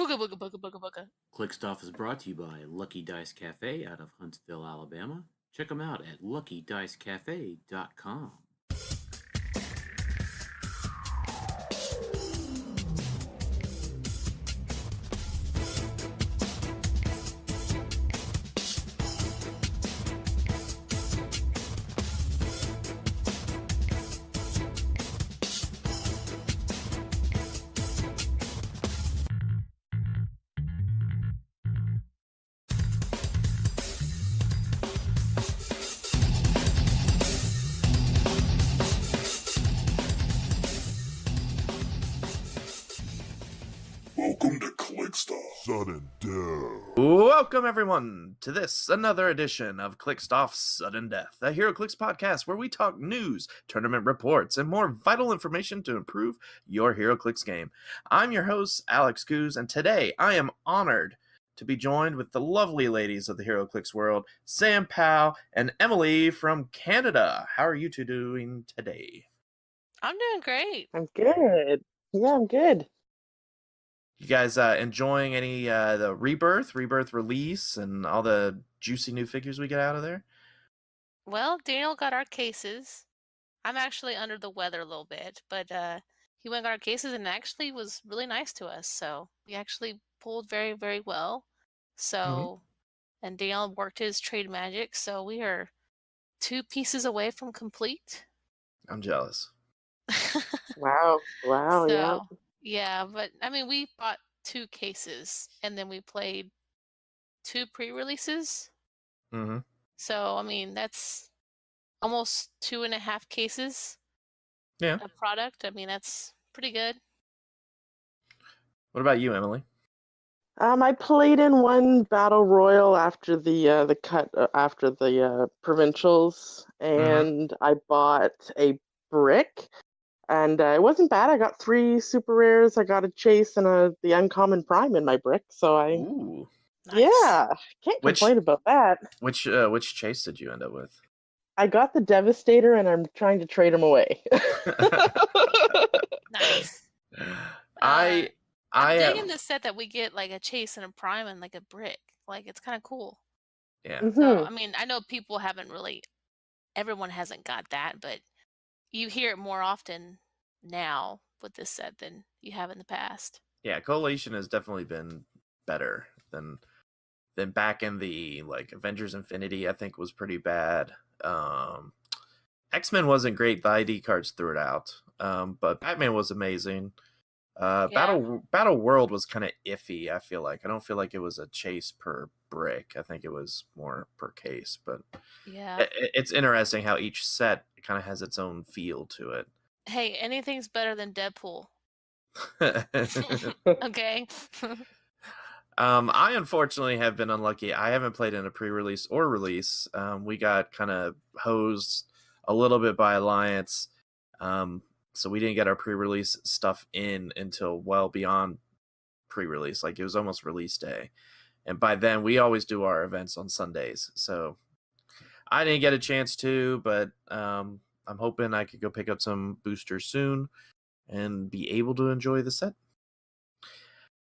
Booga booga booga booga booga. Clixed is brought to you by Lucky Dice Cafe out of Huntsville, Alabama. Check them out at luckydicecafe.com. Welcome to Clixed Sudden Death. Welcome, everyone, to this, another edition of Clixed Off Sudden Death, a HeroClix podcast where we talk news, tournament reports, and more vital information to improve your HeroClix game. I'm your host, Alex Coos, and today I am honored to be joined with the lovely ladies of the HeroClix world, Sam Powell and Emily from Canada. How are you two doing today? I'm doing great. I'm good. Yeah, I'm good. You guys enjoying any the Rebirth release and all the juicy new figures we get out of there? Well, Daniel got our cases. I'm actually under the weather a little bit, but he went and got our cases and actually was really nice to us. So we actually pulled very, very well. So, and Daniel worked his trade magic. So we are 2 pieces away from complete. I'm jealous. Wow, yeah. Yeah, but I mean, we bought 2 cases and then we played 2 pre-releases. Mm-hmm. So, I mean, that's almost 2.5 cases of product. I mean, that's pretty good. What about you, Emily? I played in one battle royal after the cut after the provincials, and I bought a brick. And it wasn't bad. I got 3 super rares. I got a chase and the uncommon prime in my brick. So Ooh, nice. Yeah, can't complain about that. Which chase did you end up with? I got the Devastator, and I'm trying to trade him away. Nice. I'm digging the set that we get like a chase and a prime and like a brick. Like, it's kind of cool. Yeah. Mhm. So, I mean, I know people everyone hasn't got that, but you hear it more often now with this set than you have in the past. Yeah, Coalition has definitely been better than back in the Avengers Infinity. I think was pretty bad. X-Men wasn't great. The ID cards threw it out. But Batman was amazing. Battle World was kind of iffy. I feel like I don't feel like it was a chase per brick. I think it was more per case. But yeah, it's interesting how each set kind of has its own feel to it. Hey, anything's better than Deadpool. Okay. I unfortunately have been unlucky. I haven't played in a pre-release or release. We got kind of hosed a little bit by Alliance. So we didn't get our pre-release stuff in until well beyond pre-release. Like, it was almost release day. And by then, we always do our events on Sundays. So I didn't get a chance to, but I'm hoping I could go pick up some boosters soon and be able to enjoy the set.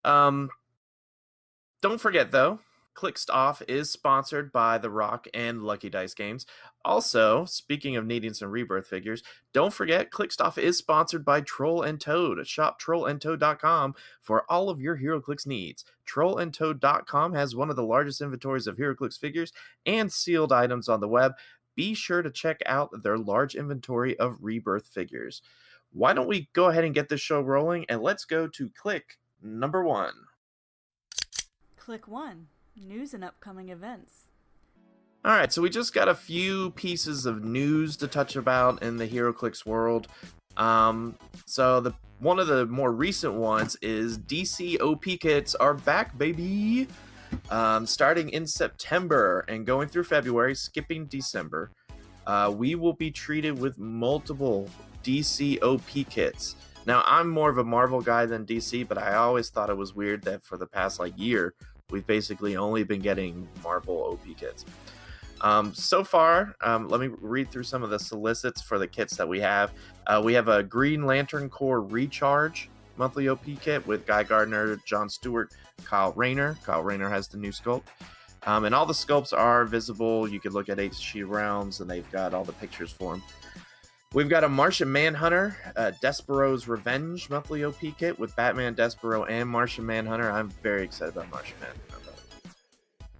Don't forget, though, Clixed Off is sponsored by The Rock and Lucky Dice Games. Also, speaking of needing some Rebirth figures, don't forget Clixed Off is sponsored by Troll and Toad. Shop trollandtoad.com for all of your HeroClix needs. Trollandtoad.com has one of the largest inventories of HeroClix figures and sealed items on the web. Be sure to check out their large inventory of Rebirth figures. Why don't we go ahead and get this show rolling, and let's go to click number 1. Click 1. News and upcoming events. All right, so we just got a few pieces of news to touch about in the HeroClix world. So one of the more recent ones is DC OP kits are back, baby. Starting in September and going through February, skipping December, we will be treated with multiple DC OP kits. Now, I'm more of a Marvel guy than DC, but I always thought it was weird that for the past year, we've basically only been getting Marvel OP kits. So far, let me read through some of the solicits for the kits that we have. We have a Green Lantern Corps Recharge, monthly OP kit with Guy Gardner, John Stewart, Kyle Rayner. Kyle Rayner has the new sculpt. And all the sculpts are visible. You can look at HG Realms, and they've got all the pictures for them. We've got a Martian Manhunter, Despero's Revenge monthly OP kit with Batman, Despero, and Martian Manhunter. I'm very excited about Martian Manhunter.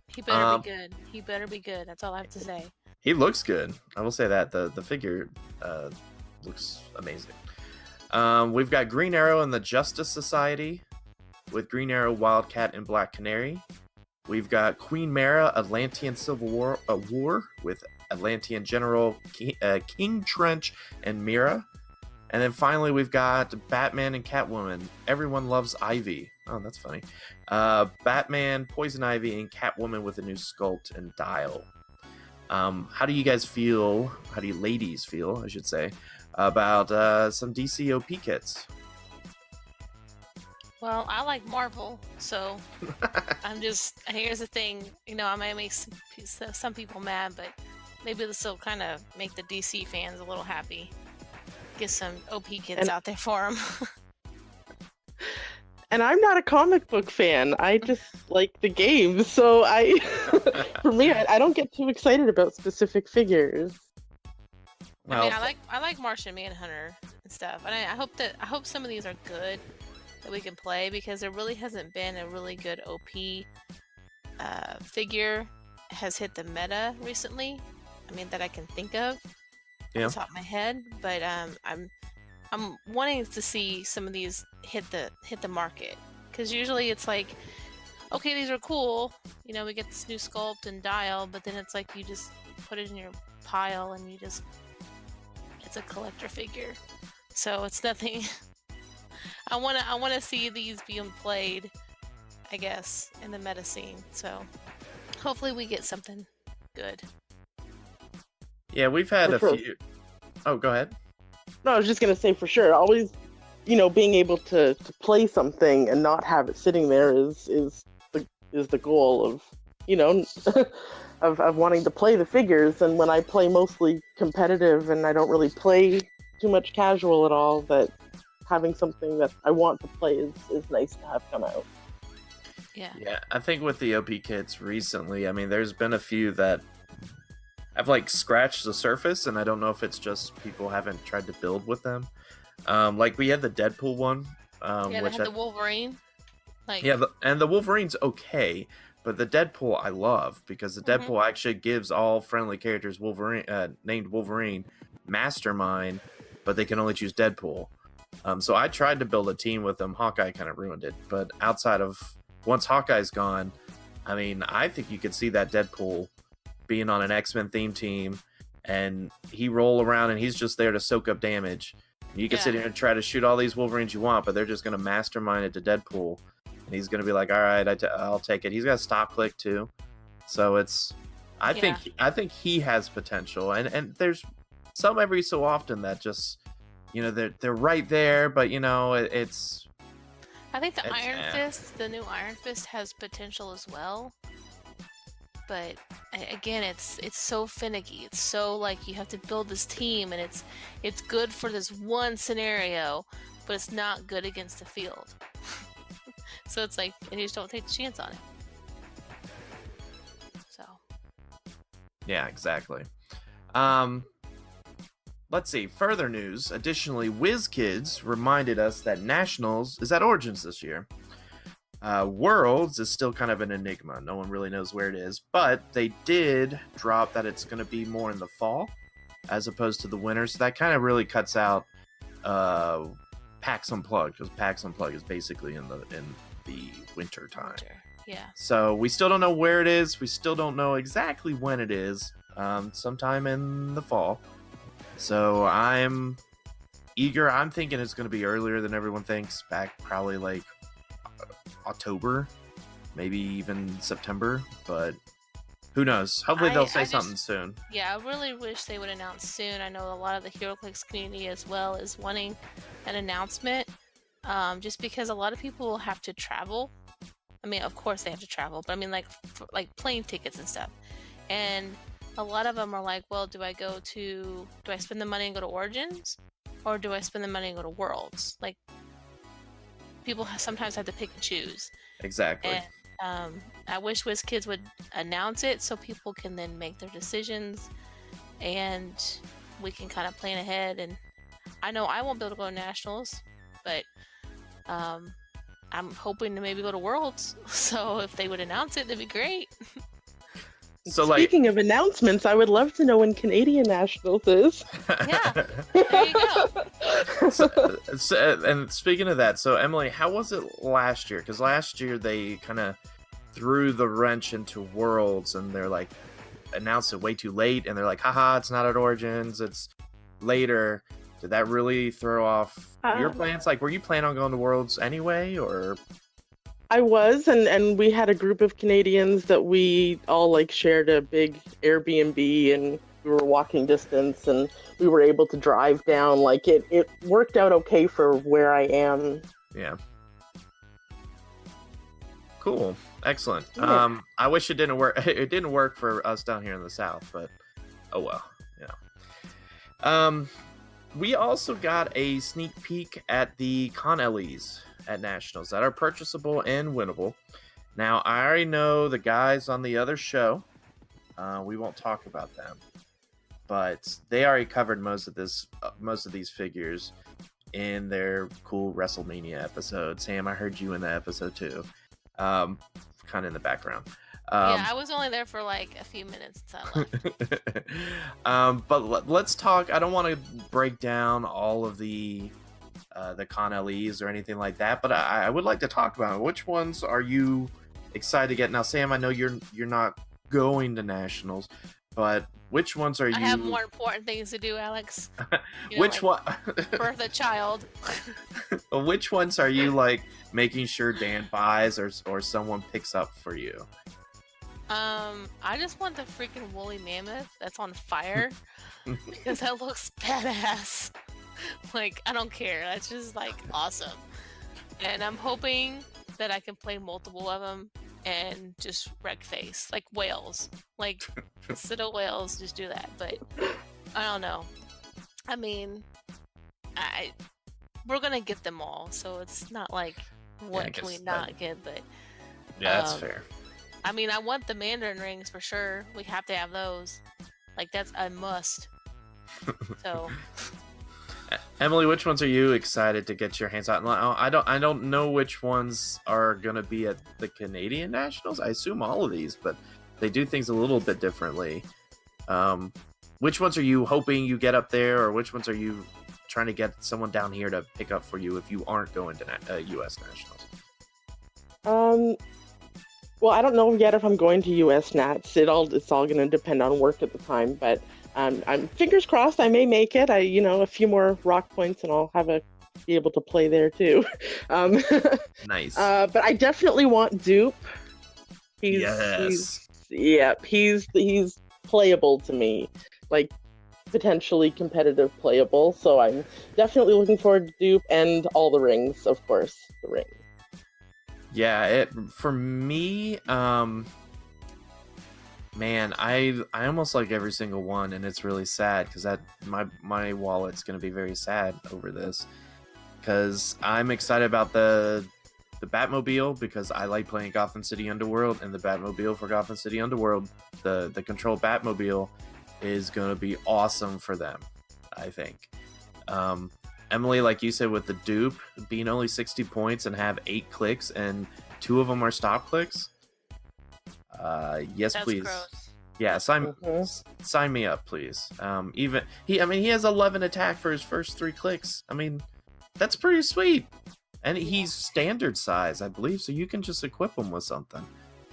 He better be good. He better be good. That's all I have to say. He looks good. I will say that. The figure looks amazing. We've got Green Arrow and the Justice Society with Green Arrow, Wildcat, and Black Canary. We've got Queen Mara, Atlantean Civil War with Atlantean General King Trench and Mira. And then finally, we've got Batman and Catwoman. Everyone loves Ivy. Oh, that's funny. Batman, Poison Ivy, and Catwoman with a new sculpt and dial. How do you guys feel? How do you ladies feel, I should say, about some DC OP kits? Well, I like Marvel, so here's the thing. You know, I might make some people mad, but maybe this will kind of make the DC fans a little happy. Get some OP kits out there for them. And I'm not a comic book fan. I just like the game. So for me, I don't get too excited about specific figures. Well, I mean, I like Martian Manhunter and stuff, and I hope some of these are good that we can play, because there really hasn't been a really good OP figure has hit the meta recently. I mean, that I can think of off the top of my head, but I'm wanting to see some of these hit the market, because usually it's like, okay, these are cool, you know, we get this new sculpt and dial, but then it's like you just put it in your pile and it's a collector figure, so it's nothing. I wanna see these being played, I guess, in the meta scene. So hopefully we get something good. Yeah, we've had a For sure. few. Oh, go ahead. No, I was just gonna say, for sure, always, you know, being able to play something and not have it sitting there is the goal of, you know, of wanting to play the figures. And when I play mostly competitive and I don't really play too much casual at all, that having something that I want to play is nice to have come out. Yeah, I think with the OP kits recently, I mean, there's been a few that I've like scratched the surface, and I don't know if it's just people haven't tried to build with them. Like we had the Deadpool one. they had the Wolverine. Like, and the Wolverine's okay, but the Deadpool I love, because the Deadpool actually gives all friendly characters Wolverine named Wolverine Mastermind, but they can only choose Deadpool. So I tried to build a team with them. Hawkeye kind of ruined it, but outside of once Hawkeye's gone, I mean, I think you could see that Deadpool being on an X-Men theme team, and he roll around and he's just there to soak up damage. You can sit here and try to shoot all these Wolverines you want, but they're just going to mastermind it to Deadpool, and he's going to be like, all right, I'll take it. He's got a stop click too, so it's I think he has potential, and there's some every so often that just, you know, they're right there, but you know, it's. I think the Iron Fist, the new Iron Fist, has potential as well. But again, it's so finicky. It's so like you have to build this team, and it's good for this one scenario, but it's not good against the field. So it's like, and you just don't take the chance on it. So. Yeah, exactly. Let's see. Further news. Additionally, WizKids reminded us that Nationals is at Origins this year. Worlds is still kind of an enigma. No one really knows where it is, but they did drop that it's going to be more in the fall as opposed to the winter. So that kind of really cuts out PAX Unplugged, because PAX Unplugged is basically in the winter time. Yeah. So we still don't know where it is. We still don't know exactly when it is. Sometime in the fall. So I'm eager. I'm thinking it's going to be earlier than everyone thinks. Back probably like October, maybe even September, but who knows? Hopefully they'll say something soon. Yeah, I really wish they would announce soon. I know a lot of the HeroClix community as well is wanting an announcement, just because a lot of people will have to travel. I mean, of course they have to travel, but I mean, like plane tickets and stuff. And a lot of them are like, well, do I spend the money and go to Origins, or do I spend the money and go to Worlds? Like, people sometimes have to pick and choose. Exactly. And I wish WizKids would announce it so people can then make their decisions, and we can kind of plan ahead. And I know I won't be able to go to nationals, but I'm hoping to maybe go to Worlds. So if they would announce it, that'd be great. So like, Speaking of announcements, I would love to know when Canadian Nationals is. Yeah, there you go. and speaking of that, so Emily, how was it last year? Because last year they kind of threw the wrench into Worlds, and they're like announced it way too late, and they're like, haha, it's not at Origins, it's later. Did that really throw off your plans? Like, were you planning on going to Worlds anyway, or? I was, and we had a group of Canadians that we all like shared a big Airbnb, and we were walking distance, and we were able to drive down. Like it worked out okay for where I am. Yeah. Cool. Excellent. Yeah. I wish it didn't work. It didn't work for us down here in the South, but oh well. Yeah. We also got a sneak peek at the Con LEs at Nationals that are purchasable and winnable. Now, I already know the guys on the other show. We won't talk about them, but they already covered most of these figures in their cool WrestleMania episode. Sam, I heard you in that episode too. Kind of in the background. Yeah, I was only there for like a few minutes until I left. But let's talk. I don't want to break down all of the Con LEs or anything like that, but I would like to talk about it. Which ones are you excited to get? Now, Sam, I know you're not going to Nationals, but which ones are you? I have more important things to do, Alex. Which one? Birth a child. Which ones are you like making sure Dan buys or someone picks up for you? I just want the freaking woolly mammoth that's on fire because that looks badass. Like, I don't care. That's just like awesome. And I'm hoping that I can play multiple of them and just wreck face like whales. Like Citadel whales, just do that. But I don't know. I mean, we're gonna get them all, so it's not like what can we not get, but yeah, that's fair. I mean, I want the Mandarin rings for sure. We have to have those. Like, that's a must. So, Emily, which ones are you excited to get your hands on? I don't know which ones are gonna be at the Canadian Nationals. I assume all of these, but they do things a little bit differently. Which ones are you hoping you get up there, or which ones are you trying to get someone down here to pick up for you if you aren't going to U.S. Nationals? Well, I don't know yet if I'm going to US Nats. It's all going to depend on work at the time, but I'm fingers crossed I may make it. A few more rock points and I'll be able to play there too. Nice. But I definitely want Dupe. Yes. He's playable to me, like potentially competitive playable. So I'm definitely looking forward to Dupe and all the rings, of course, the rings. Yeah, for me, man, I almost like every single one, and it's really sad because my wallet's gonna be very sad over this, because I'm excited about the Batmobile because I like playing Gotham City Underworld, and the Batmobile for Gotham City Underworld, the Control Batmobile, is gonna be awesome for them, I think. Emily, like you said, with the dupe being only 60 points and have 8 clicks and 2 of them are stop clicks. Yes, that's please. gross. Yeah, sign me up, please. He has 11 attack for his first 3 clicks. I mean, that's pretty sweet. And he's standard size, I believe, so you can just equip him with something.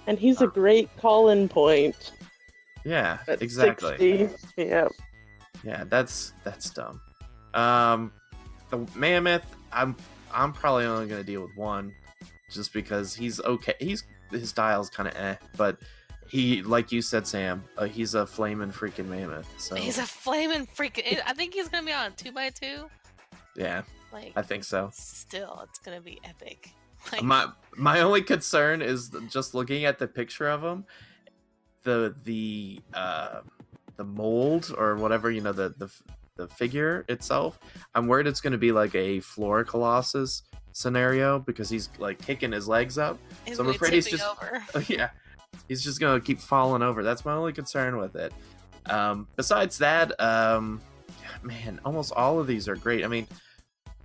And he's a great call-in point. Yeah, at exactly. 60. Yeah. Yeah, that's dumb. The Mammoth, I'm probably only gonna deal with one, just because he's okay. His style's kind of but he, like you said, Sam, he's a flaming freaking mammoth. So He's a flaming freaking. I think he's gonna be on a 2x2. yeah, Like, I think so. Still, it's gonna be epic. Like, My only concern is just looking at the picture of him, the mold or whatever, the figure itself. I'm worried it's going to be like a Flora Colossus, scenario because he's like kicking his legs up. He's So I'm gonna be afraid he's tipping just over. yeah, he's just gonna keep falling over. That's my only concern with it. Besides that, man, almost all of these are great. I mean,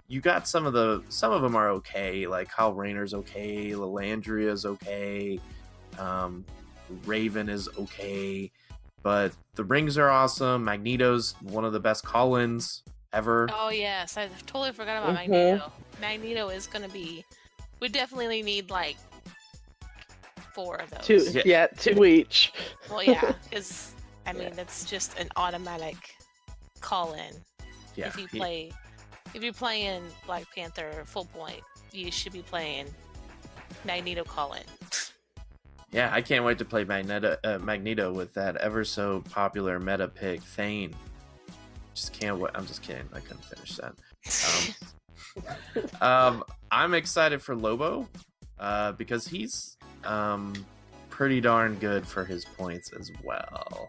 you got some of them are okay. Like Kyle Rayner's okay, Lilandria's okay, Raven is okay, but the rings are awesome. Magneto's one of the best call-ins ever. Oh yes, I totally forgot about Mhm. Magneto. Magneto is gonna be. We definitely need like 4 of those. Yeah. Two each. Well, yeah, because I mean Yeah. that's just an automatic call in. Yeah, If you're playing Black Panther full point, you should be playing Magneto call in. yeah, I can't wait to play Magneto with that ever so popular meta pick Thane. Just can't wait. I'm just kidding. I couldn't finish that. I'm excited for Lobo because he's pretty darn good for his points as well.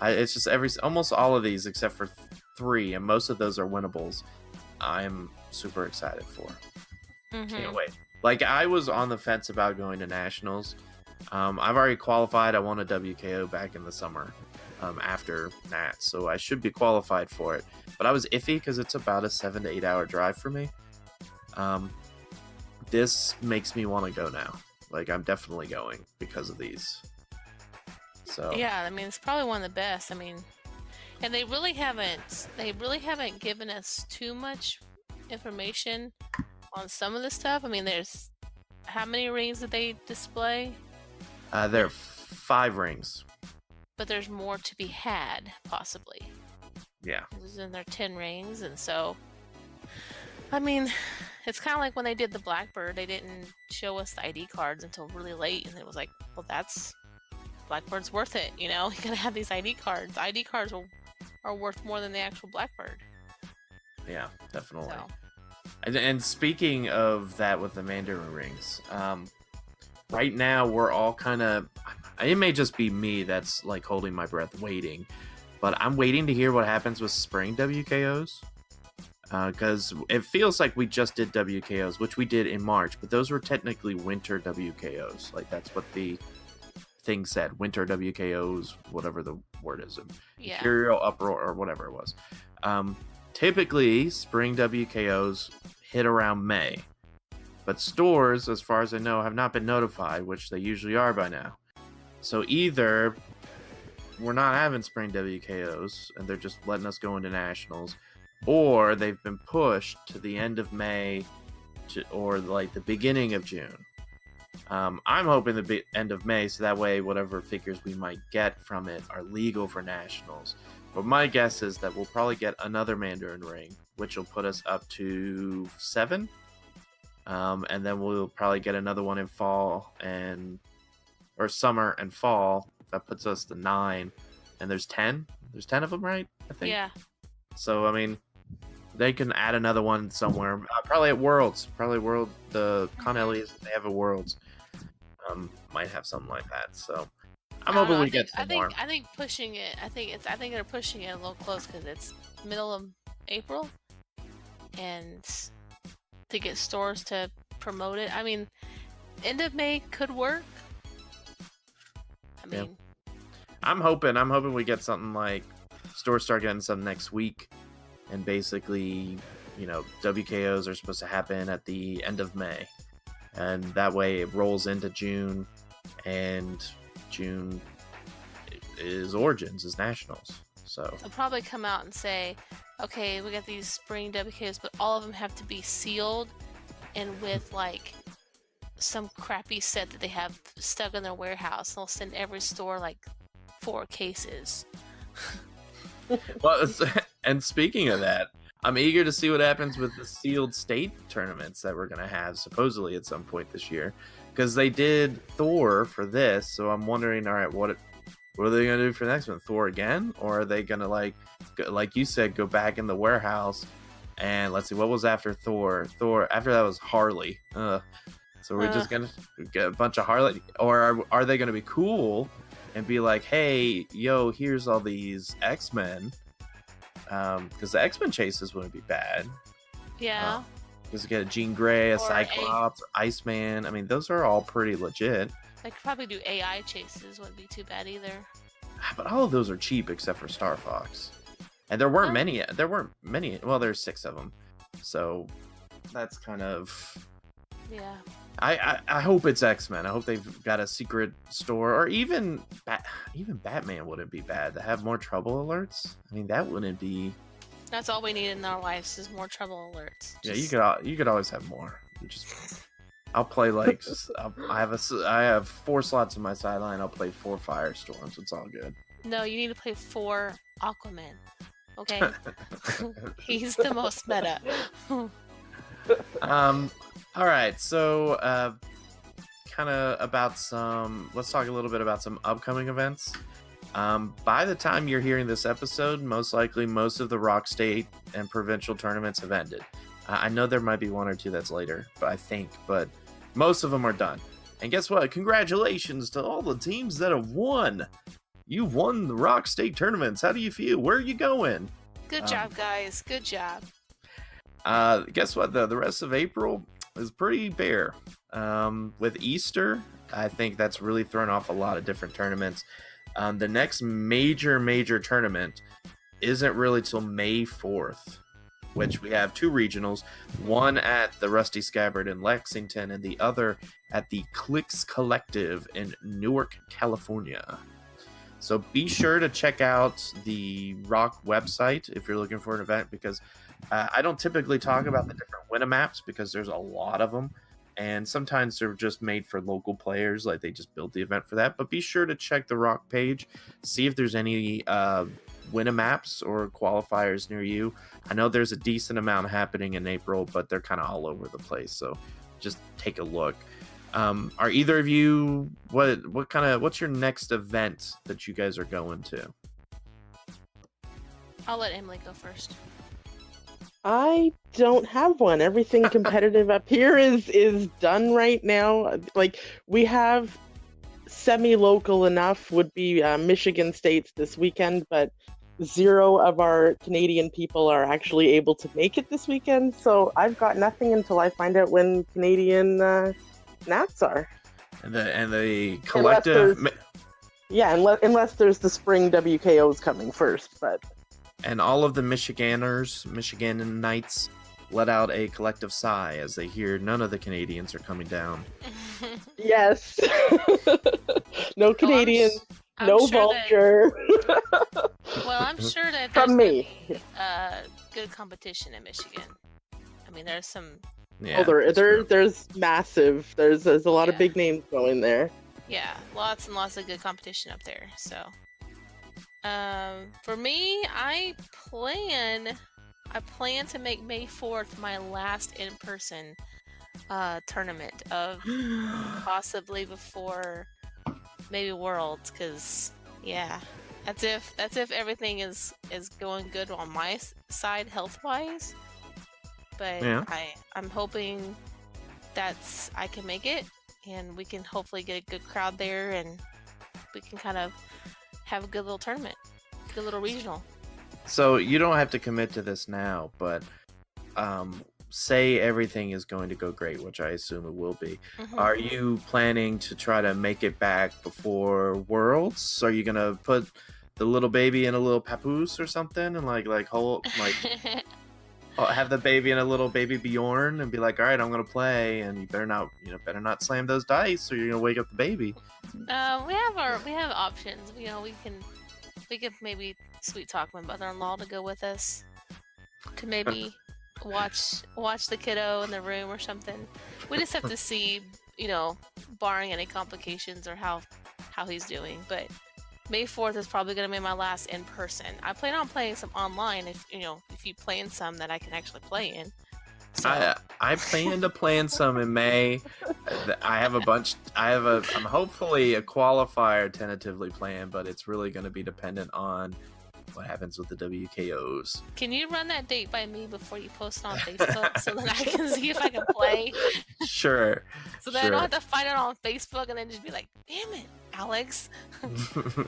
It's just almost all of these except for 3, and most of those are winnables. I'm super excited for. Can't wait. Like, I was on the fence about going to nationals. I've already qualified. I won a WKO back in the summer after Nat, so I should be qualified for it. But I was iffy because it's about a 7 to 8 hour drive for me. This makes me want to go now. Like, I'm definitely going because of these. So Yeah, I mean it's probably one of the best. I mean, and they really haven't given us too much information on some of the stuff. I mean, there's how many rings did they display? there are 5 rings. But there's more to be had, possibly. Yeah. And there are 10 rings, and so I mean, it's kind of like when they did the Blackbird. They didn't show us the ID cards until really late, and it was like, well, that's Blackbird's worth it, you know. You gotta have these ID cards. ID cards are worth more than the actual Blackbird. Yeah, definitely. So. And speaking of that with the Mandarin rings, right now we're all kind of, it may just be me that's like holding my breath waiting, but I'm waiting to hear what happens with spring WKOs. Because it feels like we just did WKOs, which we did in March, but those were technically winter WKOs. Like, that's what the thing said, winter WKOs, whatever the word is, Yeah. Imperial Uproar or whatever it was. Typically, spring WKOs hit around May, but stores, as far as I know, have not been notified, which they usually are by now. So either we're not having spring WKOs and they're just letting us go into nationals, or they've been pushed to the end of May or like the beginning of June. I'm hoping the end of May, so that way whatever figures we might get from it are legal for nationals. But my guess is that we'll probably get another Mandarin ring, which will put us up to 7. And then we'll probably get another one in fall or summer and fall. That puts us to 9. And there's 10. There's 10 of them, right? I think. Yeah. So, I mean, they can add another one somewhere. Probably at Worlds. The Con Ellie's, they have a Worlds. Might have something like that. So, I'm hoping we get some more. I think pushing it. I think they're pushing it a little close because it's middle of April, and to get stores to promote it. I mean, end of May could work. I mean, I'm hoping we get something like stores start getting some next week, and basically, WKOs are supposed to happen at the end of May, and that way it rolls into June, and June is Origins, is Nationals. So they'll probably come out and say, okay, we got these spring WKs, but all of them have to be sealed and with like some crappy set that they have stuck in their warehouse. They'll send every store like 4 cases. Well, and speaking of that, I'm eager to see what happens with the sealed state tournaments that we're going to have supposedly at some point this year, because they did Thor for this. So I'm wondering, all right, what are they going to do for the next one? Thor again? Or are they going to, like you said, go back in the warehouse and let's see, what was after Thor? After that was Harley. So we're just going to get a bunch of Harley, or are they going to be cool and be like, hey, yo, here's all these X-Men, because the X-Men chases wouldn't be bad. Yeah. Because you get a Jean Grey, a Or Cyclops, Iceman. I mean, those are all pretty legit. They could probably do AI chases. Wouldn't be too bad either. But all of those are cheap except for Star Fox. And there weren't Oh. many. There weren't many. Well, there's 6 of them. So that's kind of. Yeah. I hope it's X-Men. I hope they've got a secret store, or even Batman wouldn't be bad to have more trouble alerts. I mean, that wouldn't be. That's all we need in our lives is more trouble alerts. Yeah, you could always have more. I'll play like I have 4 slots in my sideline. I'll play 4 Firestorms. It's all good. No, you need to play 4 Aquaman. Okay, he's the most meta. All right, so kind of about let's talk a little bit about some upcoming events. By the time you're hearing this episode, most likely most of the Rock State and provincial tournaments have ended. I know there might be 1 or 2 that's later, but most of them are done. And guess what? Congratulations to all the teams that have won. You won the Rock State tournaments. How do you feel? Where are you going? Good job, guys. Good job. Guess what? The rest of April is pretty bare. With Easter, I think that's really thrown off a lot of different tournaments. The next major tournament isn't really till May 4th, which we have 2 regionals, one at the Rusty Scabbard in Lexington and the other at the Clix Collective in Newark, California. So be sure to check out the Rock website if you're looking for an event, because I don't typically talk about the different winner maps because there's a lot of them. And sometimes they're just made for local players, like they just built the event for that. But be sure to check the Rock page, see if there's any winner maps or qualifiers near you. I know there's a decent amount happening in April, but they're kind of all over the place. So just take a look. Are either of you what's your next event that you guys are going to? I'll let Emily go first. I don't have one. Everything competitive up here is done right now. Like, we have semi-local enough would be Michigan States this weekend, but 0 of our Canadian people are actually able to make it this weekend. So I've got nothing until I find out when Canadian Nats are. And the collective. Unless there's the spring WKOs coming first, but. And all of the Michiganites let out a collective sigh as they hear none of the Canadians are coming down. Yes. No Canadians, I'm no sure Vulture. Well, I'm sure that From me. Good competition in Michigan. I mean, there's some. Yeah, there's massive. There's a lot of big names going there. Yeah, lots and lots of good competition up there. So, for me, I plan to make May 4th my last in-person tournament of possibly before maybe Worlds, because that's if everything is going good on my side health-wise. But yeah. I'm hoping I can make it, and we can hopefully get a good crowd there, and we can kind of have a good little tournament, good little regional. So you don't have to commit to this now, but say everything is going to go great, which I assume it will be. Mm-hmm. Are you planning to try to make it back before Worlds? Are you gonna put the little baby in a little papoose or something, and have the baby in a little baby Bjorn and be like, all right, I'm gonna play, and you better not slam those dice or you're gonna wake up the baby. We have options. We can maybe sweet talk my mother-in-law to go with us, to maybe watch the kiddo in the room or something. We just have to see, barring any complications or how he's doing. But May 4th is probably going to be my last in person. I plan on playing some online if you play in some that I can actually play in. So. I plan to play in some in May. I have a bunch. I'm hopefully a qualifier tentatively planned, but it's really going to be dependent on what happens with the WKOs. Can you run that date by me before you post it on Facebook so that I can see if I can play? Sure. So that I don't have to find it on Facebook and then just be like, damn it, Alex.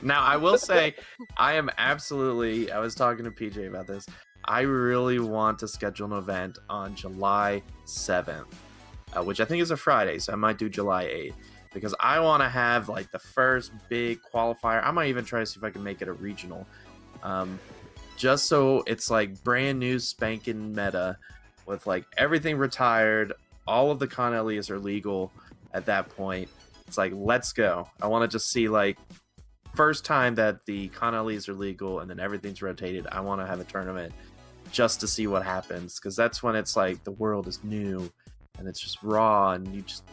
Now, I will say, I was talking to PJ about this. I really want to schedule an event on July 7th, which I think is a Friday, so I might do July 8th. Because I want to have like the first big qualifier. I might even try to see if I can make it a regional. Just so it's like brand new spanking meta with like everything retired. All of the Con Elias are legal at that point. It's like, let's go. I want to just see like first time that the Con Elias are legal and then everything's rotated. I want to have a tournament just to see what happens. Because that's when it's like the world is new and it's just raw and you just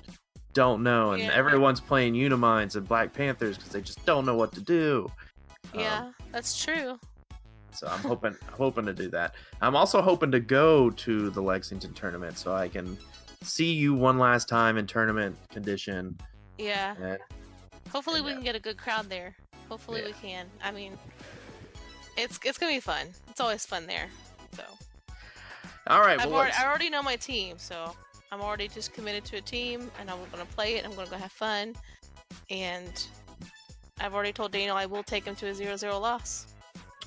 don't know. And everyone's playing Unimines and Black Panthers because they just don't know what to do. Yeah, that's true. So I'm hoping to do that. I'm also hoping to go to the Lexington tournament so I can see you one last time in tournament condition. Yeah. Hopefully we can get a good crowd there. Hopefully we can. I mean, it's gonna be fun. It's always fun there. So. All right. I already know my team, so I'm already just committed to a team, and I'm gonna play it. I'm gonna go have fun, and I've already told Daniel I will take him to a 0-0 loss.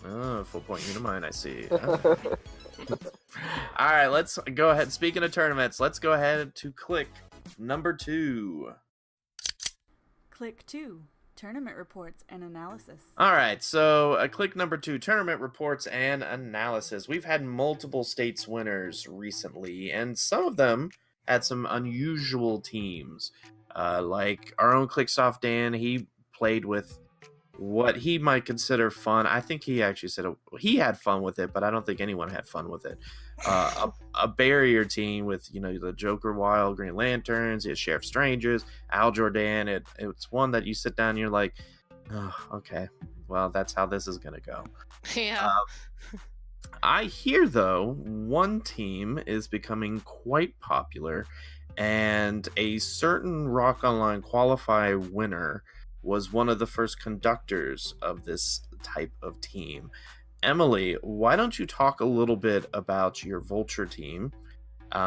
Oh, full point Unimine, I see. All right, let's go ahead. Speaking of tournaments, let's go ahead to Click number 2. Click 2. Tournament reports and analysis. All right, so Click number 2, tournament reports and analysis. We've had multiple states winners recently, and some of them had some unusual teams. Like our own Clicksoft Dan, he played with what he might consider fun. I think he actually said he had fun with it, but I don't think anyone had fun with it. A barrier team with, the Joker Wild, Green Lanterns, Sheriff Strangers, Al Jordan. It's one that you sit down and you're like, oh, okay, well, that's how this is going to go. Yeah. I hear, though, one team is becoming quite popular, and a certain Rock Online Qualify winner was one of the first conductors of this type of team. Emily, why don't you talk a little bit about your Vulture team,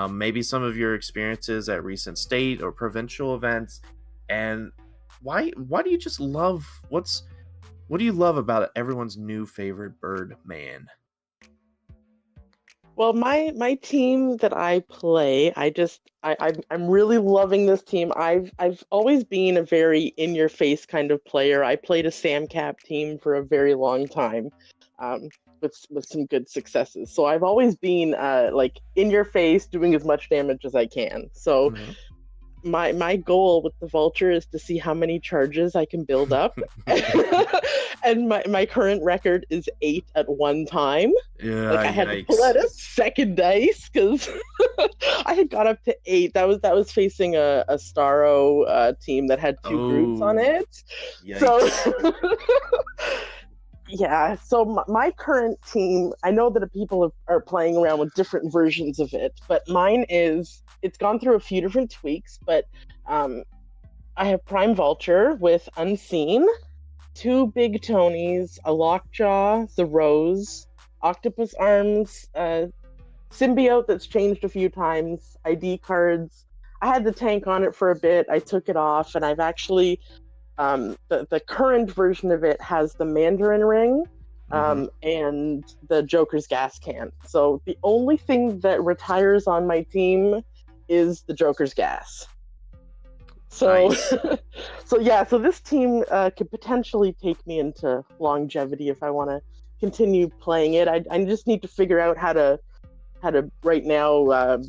maybe some of your experiences at recent state or provincial events, and why do you just love, what do you love about everyone's new favorite bird man? Well, my team that I play, I'm really loving this team. I've always been a very in your face kind of player. I played a SamCap team for a very long time, with some good successes. So I've always been like in your face, doing as much damage as I can. So my goal with the Vulture is to see how many charges I can build up. And my current record is 8 at one time. Yeah, like I had to pull out a second dice because I had got up to 8. That was facing a Starro team that had 2 groups on it. Yikes. So yeah, so my current team, I know that people are playing around with different versions of it, but mine it's gone through a few different tweaks, but I have Prime Vulture with Unseen, 2 Big Tonys, a Lockjaw, the Rose, Octopus Arms, Symbiote that's changed a few times, ID cards. I had the tank on it for a bit, I took it off, and I've actually, the current version of it has the Mandarin Ring, and the Joker's gas can. So the only thing that retires on my team is the Joker's gas. So, Nice. so this team could potentially take me into longevity if I want to continue playing it. I just need to figure out how to right now.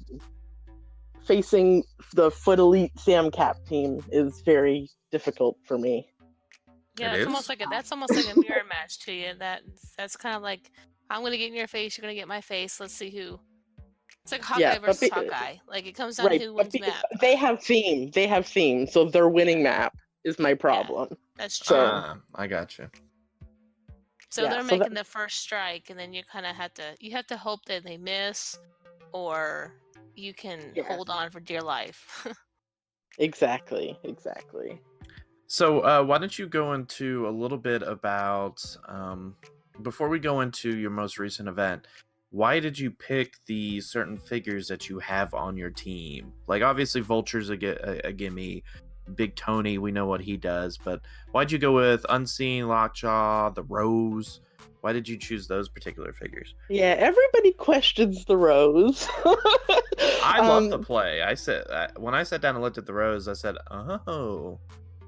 Facing the Foot Elite SamCap team is very difficult for me. Yeah, It that's almost like a mirror match to you. That's kind of like, I'm gonna get in your face, you're gonna get my face. Let's see who. It's like Hawkeye versus Hawkeye. Like, it comes down to who wins map. They have theme, so their winning map is my problem. That's true. I gotcha. So they're making the first strike, and then you kind of have to hope that they miss, or you can hold on for dear life. Exactly. So why don't you go into a little bit about, before we go into your most recent event, why did you pick the certain figures that you have on your team? Like, obviously Vulture's a gimme, Big Tony, we know what he does, but why'd you go with Unseen, Lockjaw, the Rose? Why did you choose those particular figures? Yeah, everybody questions the rose. I love the play. When I sat down and looked at the rose, I said, "Oh,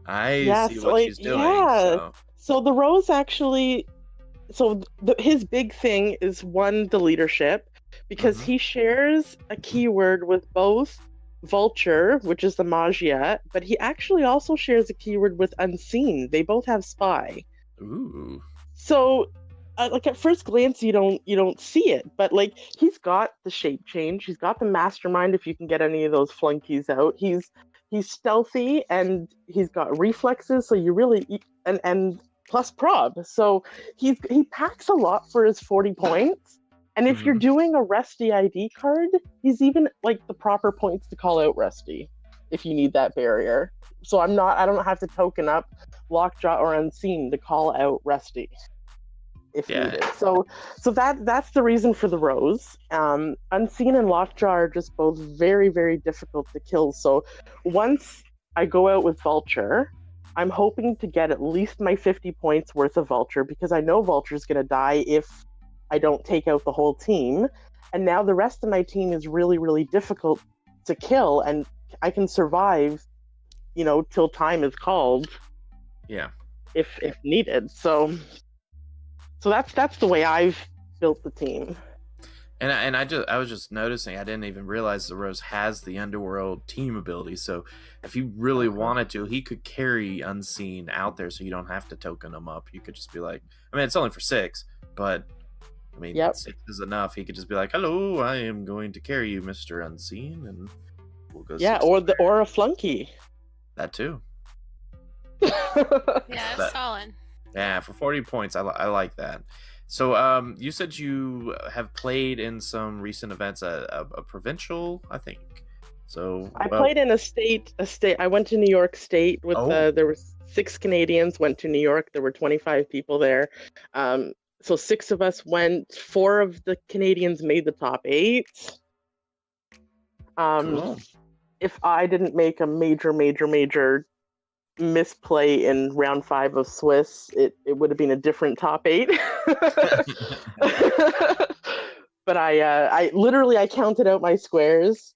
I see Yes, what like she's doing." yeah. So, So the rose actually, his big thing is one, the leadership, because mhm. he shares a keyword with both vulture, which is the magia, but he actually also shares a keyword with unseen. They both have spy. Ooh, So like at first glance you don't see it, but like he's got the shape change, he's got the mastermind if you can get any of those flunkies out. He's stealthy and he's got reflexes, so you really and plus prob. So he packs a lot for his 40 points. And if you're mhm. doing a Rusty ID card, he's even like the proper points to call out Rusty if you need that barrier. So I don't have to token up Lockjaw or Unseen to call out Rusty if Yeah, needed. So that's the reason for the rose. Unseen and Lockjaw are just both very, very difficult to kill. So once I go out with Vulture, I'm hoping to get at least my 50 points worth of Vulture, because I know Vulture's going to die if I don't take out the whole team. And now the rest of my team is really, really difficult to kill, and I can survive, till time is called yeah. if needed. So that's the way I've built the team. And I was just noticing, I didn't even realize the Rose has the Underworld team ability. So if he really wanted to, he could carry Unseen out there, so you don't have to token him up. You could just be like, I mean, it's only for 6, but I mean, Yep. 6 is enough. He could just be like, "Hello, I am going to carry you, Mr. Unseen," and we'll go. Yeah, 6 or a flunky. that too. Yeah, That- that's solid. Yeah, for 40 points, I like that. So, you said you have played in some recent events, a provincial, I think. So I played in a state. I went to New York State with there were 6 Canadians went to New York. There were 25 people there. So 6 of us went. 4 of the Canadians made the top 8. Cool. If I didn't make a major misplay in round 5 of Swiss, it would have been a different top 8. But I literally counted out my squares,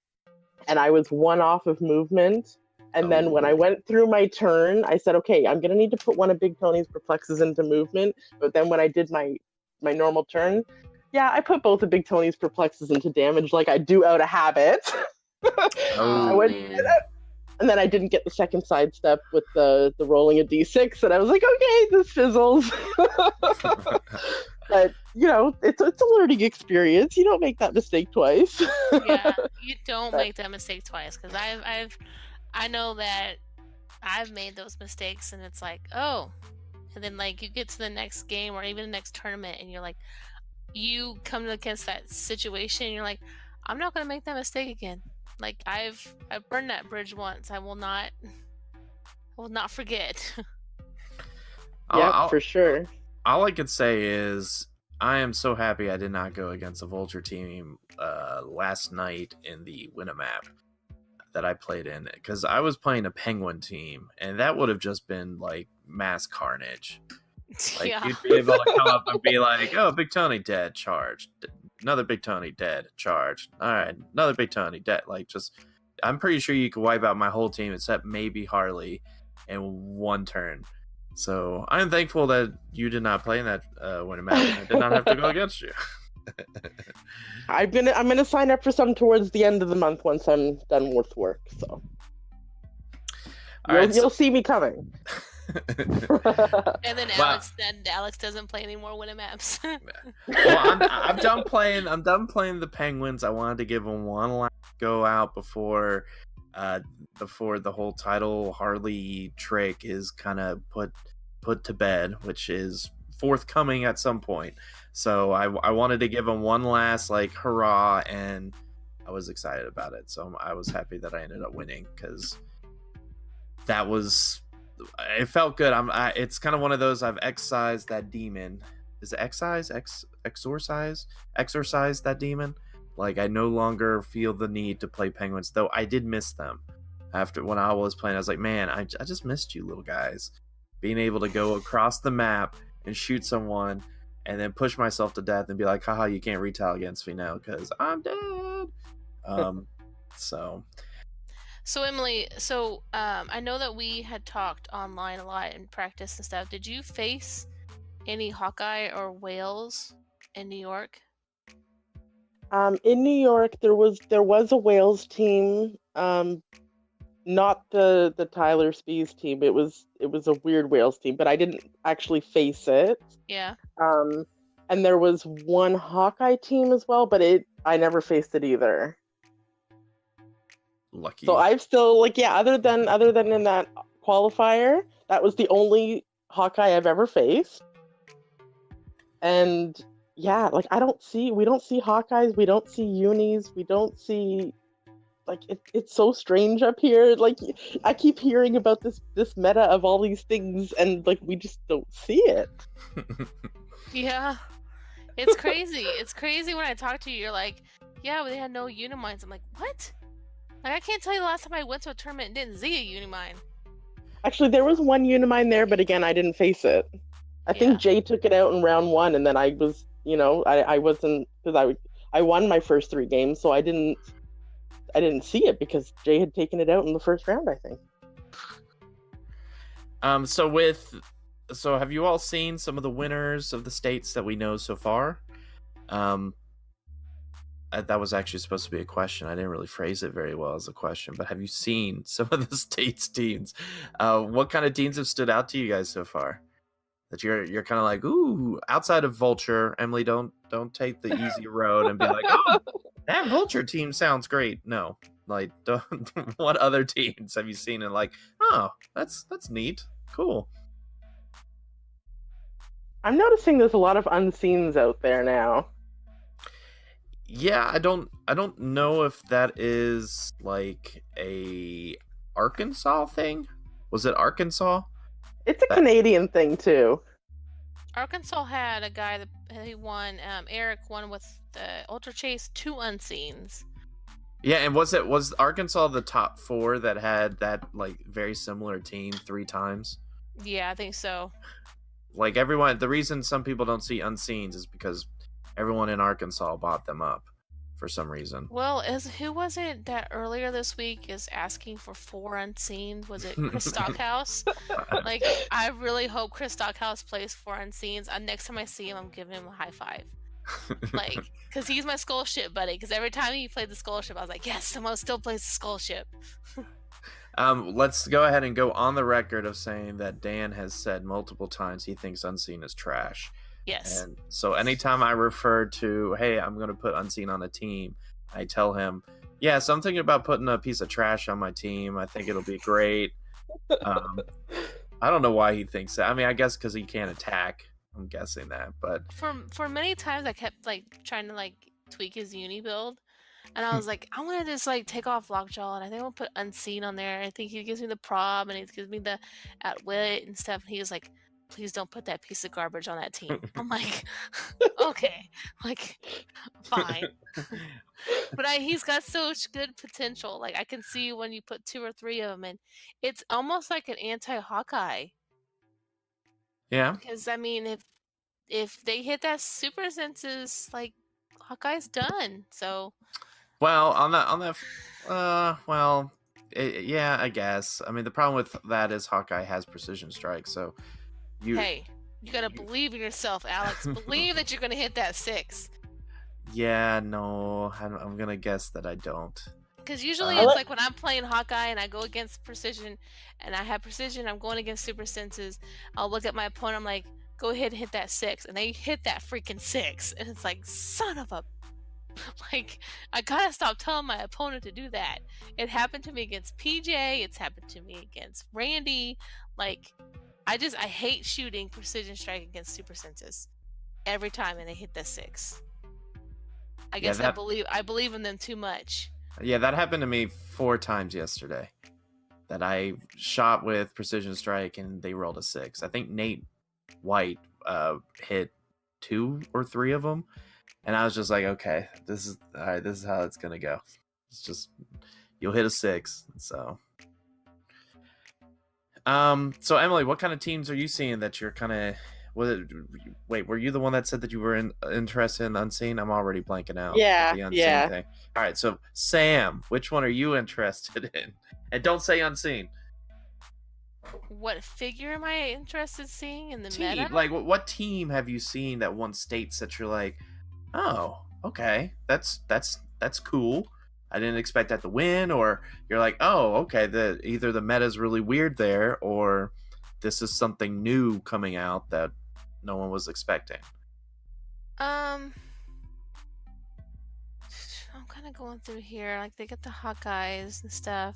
and I was 1 off of movement. And then when I went through my turn, I said, okay, I'm gonna need to put one of Big Tony's perplexes into movement. But then when I did my normal turn, yeah, I put both of Big Tony's perplexes into damage like I do out of habit. I went, and then I didn't get the second sidestep with the rolling a d6, and I was like, okay, this fizzles. But it's a learning experience. You don't make that mistake twice. Yeah, you don't make that mistake twice, because I know that I've made those mistakes, and it's like, oh, and then like you get to the next game or even the next tournament, and you're like, you come against that situation, and you're like, I'm not gonna make that mistake again. Like I've burned that bridge once. I will not forget. Yeah, for sure. All I could say is I am so happy I did not go against a Vulture team last night in the Winamap that I played in, because I was playing a Penguin team, and that would have just been like mass carnage. Like Yeah. you'd be able to come up and be like, "Oh, Big Tony dead, charged. Another Big Tony dead, charged. All right, another Big Tony dead." Like I'm pretty sure you could wipe out my whole team except maybe Harley in 1 turn. So I'm thankful that you did not play in that Winamap. I did not have to go against you. I'm gonna sign up for some towards the end of the month once I'm done with work. So you'll see me coming. And then Alex doesn't play any more Winamaps. Well, I'm done playing. I'm done playing the Penguins. I wanted to give them one last go out before the whole title Harley trick is kind of put to bed, which is forthcoming at some point. So I wanted to give them one last like hurrah, and I was excited about it. So I was happy that I ended up winning, because it felt good. It's kind of one of those, I've excised that demon. Is it exorcise that demon? Like I no longer feel the need to play Penguins, though I did miss them. After when I was playing, I was like, man, I just missed you little guys. Being able to go across the map and shoot someone and then push myself to death and be like, haha, you can't retile against me now because I'm dead. So Emily, I know that we had talked online a lot in practice and stuff. Did you face any Hawkeye or whales in New York? In New York, there was a Wales team, not the Tyler Spees team. It was a weird Wales team, but I didn't actually face it. Yeah. And there was one Hawkeye team as well, but I never faced it either. lucky. So I've still other than in that qualifier, that was the only Hawkeye I've ever faced. And yeah, we don't see Hawkeyes, we don't see unis, we don't see it's so strange up here. I keep hearing about this meta of all these things, and we just don't see it. Yeah. It's crazy. It's crazy when I talk to you. You're like, yeah, but they had no Unimines. I'm like, what? I can't tell you the last time I went to a tournament and didn't see a Unimine. Actually, there was one Unimine there, but again, I didn't face it. I think Jay took it out in round 1, and then I was, I wasn't, because I won my first 3 games, so I didn't see it because Jay had taken it out in the first round, I think. So have you all seen some of the winners of the states that we know so far? That was actually supposed to be a question. I didn't really phrase it very well as a question, but have you seen some of the states teams? What kind of teams have stood out to you guys so far? That you're kind of like, ooh, outside of Vulture, Emily, don't take the easy road and be like, oh, that Vulture team sounds great. No, what other teams have you seen and oh, that's neat, cool. I'm noticing there's a lot of unseens out there now. Yeah, I don't know if that is a Arkansas thing. Was it Arkansas? It's a Canadian thing too. Arkansas had a guy that he won. Eric won with the Ultra Chase 2 unseens. Yeah, and was Arkansas the top 4 that had that very similar team 3 times? Yeah, I think so. Everyone, the reason some people don't see unseens is because everyone in Arkansas bought them up for some reason. Well, who was it that earlier this week is asking for 4 unseens? Was it Chris Stockhouse? I really hope Chris Stockhouse plays 4 unseens. Next time I see him, I'm giving him a high five. Because he's my skull ship buddy. Because every time he played the skull ship, I was like, yes, someone still plays the skull ship. Let's go ahead and go on the record of saying that Dan has said multiple times he thinks Unseen is trash. Yes. And so anytime I refer to, hey, I'm going to put Unseen on a team, I tell him, yes, I'm thinking about putting a piece of trash on my team. I think it'll be great. I don't know why he thinks that. I mean, I guess because he can't attack. I'm guessing that. But for many times, I kept trying to tweak his uni build. And I was like, I want to just take off Lockjaw, and I think I'll put Unseen on there. I think he gives me the prob, and he gives me the Outwit and stuff. And he was like, please don't put that piece of garbage on that team. I'm like, okay, fine. But he's got such good potential. I can see when you put 2 or 3 of them, and it's almost like an anti-Hawkeye. Yeah. Because I mean, if they hit that super senses, Hawkeye's done. So. Well, on that, yeah, I guess. I mean, the problem with that is Hawkeye has precision strike, so you gotta believe in yourself, Alex. Believe that you're gonna hit that 6. Yeah, no, I'm gonna guess that I don't. Because usually it's when I'm playing Hawkeye and I go against precision, and I have precision, I'm going against super senses. I'll look at my opponent, I'm like, go ahead and hit that 6, and they hit that freaking 6, and it's like, son of a. I gotta stop telling my opponent to do that. It happened to me against PJ. It's happened to me against Randy. I hate shooting precision strike against super senses every time, and they hit the 6. I guess I believe in them too much. Yeah, that happened to me 4 times yesterday. That I shot with precision strike and they rolled a 6. I think Nate White hit 2 or 3 of them. And I was just like, okay, this is how it's gonna go. It's just you'll hit a 6. So Emily, what kind of teams are you seeing that you're kind of Was it, wait, were you the one that said that you were interested in Unseen? I'm already blanking out with Yeah, the Unseen yeah. thing. All right, so Sam, which one are you interested in? And don't say Unseen. What figure am I interested in seeing in the meta? Team, like what team have you seen that won states that you're like, oh, okay, that's cool. I didn't expect that to win, or you're like, oh, okay, either the meta's really weird there, or this is something new coming out that no one was expecting. I'm kind of going through here. Like they get the Hawkeyes and stuff.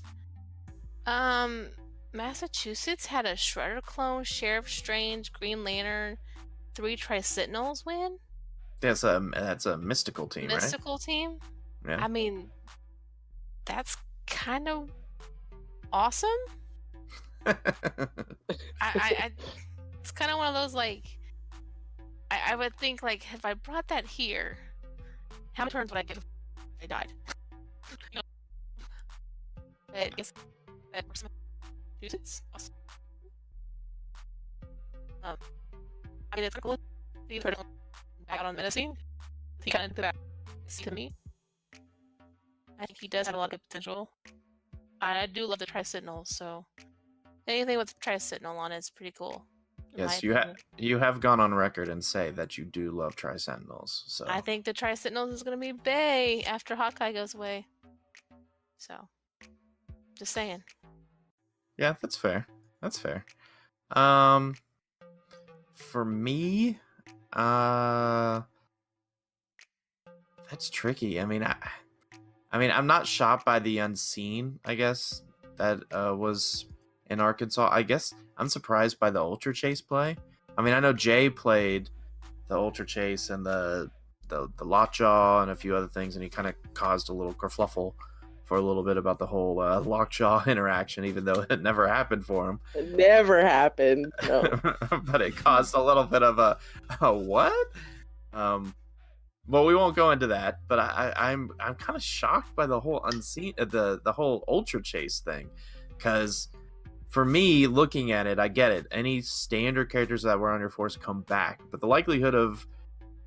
Massachusetts had a Shredder clone, Sheriff Strange, Green Lantern, 3 Tri-Sentinels win. That's a mystical team, Mystical team. right? I mean, that's kind of awesome. Yeah. I it's kind of one of those like I would think like if I brought that here, how many turns would I get if I died? You know, I guess that Massachusetts. I mean, it's cool. You turn back out on menacing. He kind of did that to me. I think he does have a lot of good potential. I do love the Tri-Sentinels, so anything with Tri-Sentinel on it is pretty cool. Yes, you have gone on record and say that you do love Tri-Sentinels. So I think the Tri-Sentinels is gonna be bae after Hawkeye goes away. So, just saying. yeah, that's fair. That's fair. For me, that's tricky. I mean, I'm not shocked by the Unseen, I guess, that was in Arkansas. I guess I'm surprised by the Ultra Chase play. I mean, I know Jay played the Ultra Chase and the Lockjaw and a few other things, and he kind of caused a little kerfluffle for a little bit about the whole Lockjaw interaction, even though it never happened for him. It never happened. No. But it caused a little bit of a what? Well, we won't go into that, but I'm kind of shocked by the whole Unseen, the whole Ultra Chase thing, because for me, looking at it, I get it. Any standard characters that were on your force come back, but the likelihood of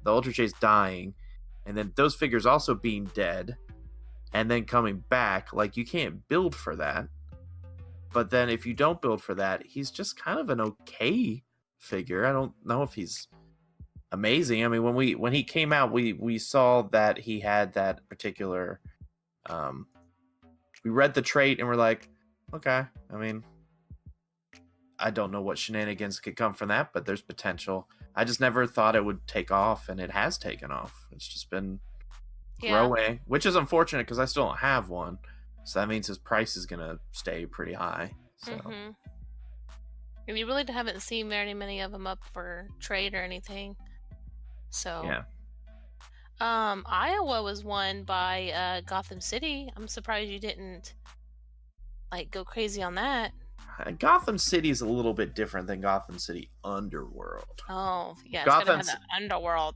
the Ultra Chase dying, and then those figures also being dead, and then coming back, like you can't build for that. But then if you don't build for that, he's just kind of an okay figure. I don't know if he's amazing. I mean, when he came out, we saw that he had that particular we read the trait and we're like, okay, I mean, I don't know what shenanigans could come from that, but there's potential. I just never thought it would take off, and it has taken off. It's just been growing, which is unfortunate because I still don't have one. So that means his price is going to stay pretty high. So. Mm-hmm. And we really haven't seen very many of them up for trade or anything. So yeah. Iowa was won by Gotham City. I'm surprised you didn't like go crazy on that. Gotham City is a little bit different than Gotham City Underworld. Oh, yeah, Gotham it's gonna have the Underworld.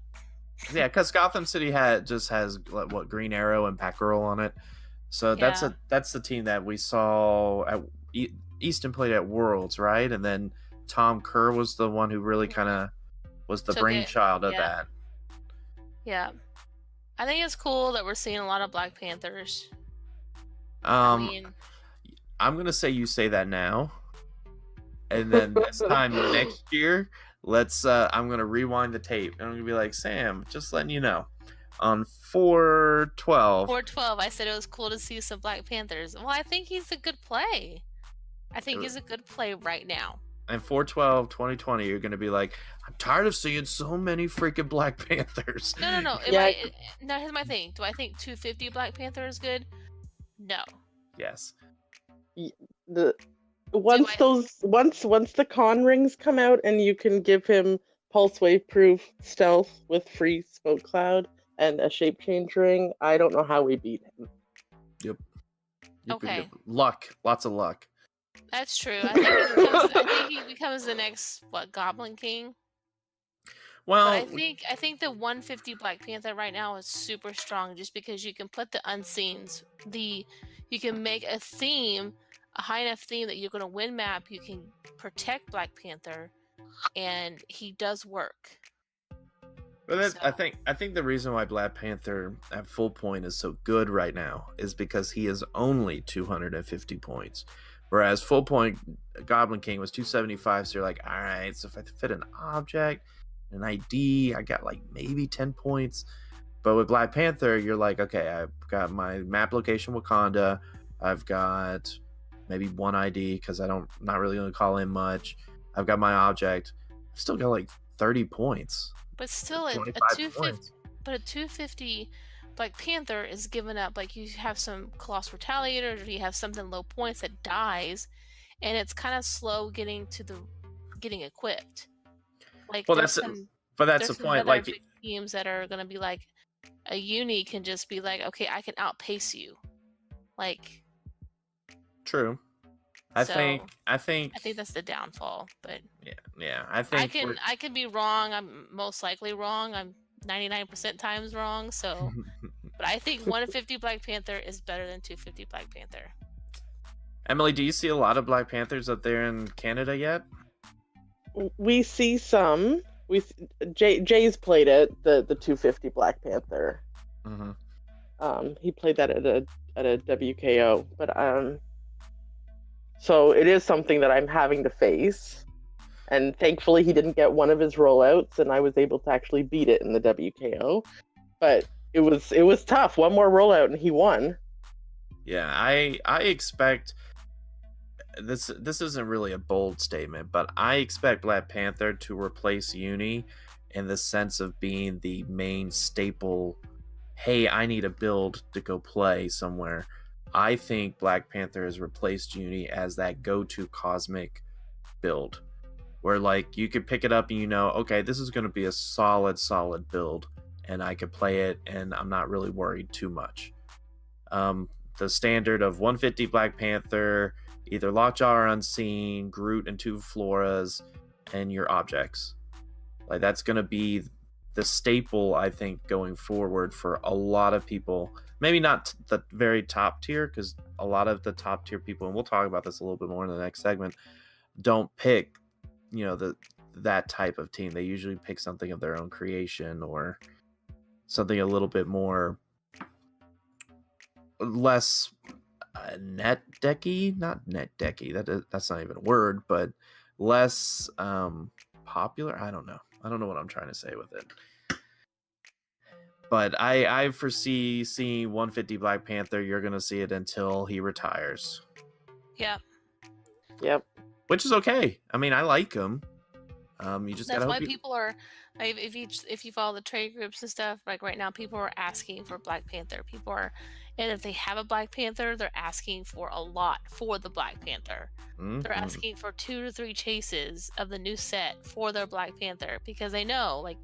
Yeah, because Gotham City just has what Green Arrow and Batgirl on it. So that's the team that we saw at Easton played at Worlds, right? And then Tom Kerr was the one who really kind of was the brainchild of that. Yeah, I think it's cool that we're seeing a lot of Black Panthers. I'm gonna say you say that now, and then this time next year, I'm gonna rewind the tape, and I'm gonna be like, Sam, just letting you know, on 4/12. 4/12, I said it was cool to see some Black Panthers. Well, I think he's a good play. I think he's a good play right now. And 4/12/2020, you're gonna be like, I'm tired of seeing so many freaking Black Panthers. No. Now here's my thing. Do I think 250 Black Panther is good? No. Yes. Once the con rings come out and you can give him pulse wave proof stealth with free smoke cloud and a shape change ring, I don't know how we beat him. Yep. Okay. Luck, lots of luck. That's true. I think he becomes the next Goblin King. Well, but I think the 150 Black Panther right now is super strong, just because you can put the unseens, you can make a theme, a high enough theme that you're going to win map. You can protect Black Panther, and he does work. But So, I think the reason why Black Panther at full point is so good right now is because he is only 250 points, whereas full point Goblin King was 275. So you're like, all right, so if I fit an object, an ID, I got like maybe 10 points. But with Black Panther, you're like, okay, I've got my map location Wakanda, I've got maybe one ID because not really going to call in much. I've got my object. I've still got like 30 points. but still, a 25 250, but a 250 Black Panther is given up. Like you have some Colossal Retaliator, or you have something low points that dies, and it's kind of slow getting equipped. Like Well, there's that's some the point. other Like, big teams that are gonna be like a uni can just be like, okay, I can outpace you. Like, true. so I think that's the downfall. But yeah. I think I can be wrong. I'm most likely wrong. I'm 99% times wrong. So, but I think 150 Black Panther is better than 250 Black Panther. Emily, do you see a lot of Black Panthers up there in Canada yet? We see some. Jay's played it, the 250 Black Panther. Mm-hmm. He played that at a WKO, but so it is something that I'm having to face. And thankfully, he didn't get one of his rollouts, and I was able to actually beat it in the WKO. But it was tough. One more rollout, and he won. Yeah, I expect this isn't really a bold statement, but I expect Black Panther to replace Uni in the sense of being the main staple. Hey, I need a build to go play somewhere. I think Black Panther has replaced Uni as that go-to cosmic build, where like you could pick it up and you know, okay, this is going to be a solid build, and I could play it, and I'm not really worried too much. The standard of 150 Black Panther, either Lockjaw or Unseen, Groot and 2 Floras, and your objects. Like that's going to be the staple, I think, going forward for a lot of people. Maybe not the very top tier, because a lot of the top tier people, and we'll talk about this a little bit more in the next segment, don't pick, that type of team. They usually pick something of their own creation or something a little bit more less net decky, not net decky. That's not even a word, but less popular. I don't know what I'm trying to say with it. But I foresee seeing 150 Black Panther. You're gonna see it until he retires. Yeah. Yep. Which is okay. I mean, I like him. You just That's gotta why hope people are. If you follow the trade groups and stuff, like right now, people are asking for Black Panther. And if they have a Black Panther, they're asking for a lot for the Black Panther. They're asking for 2 to 3 chases of the new set for their Black Panther, because they know like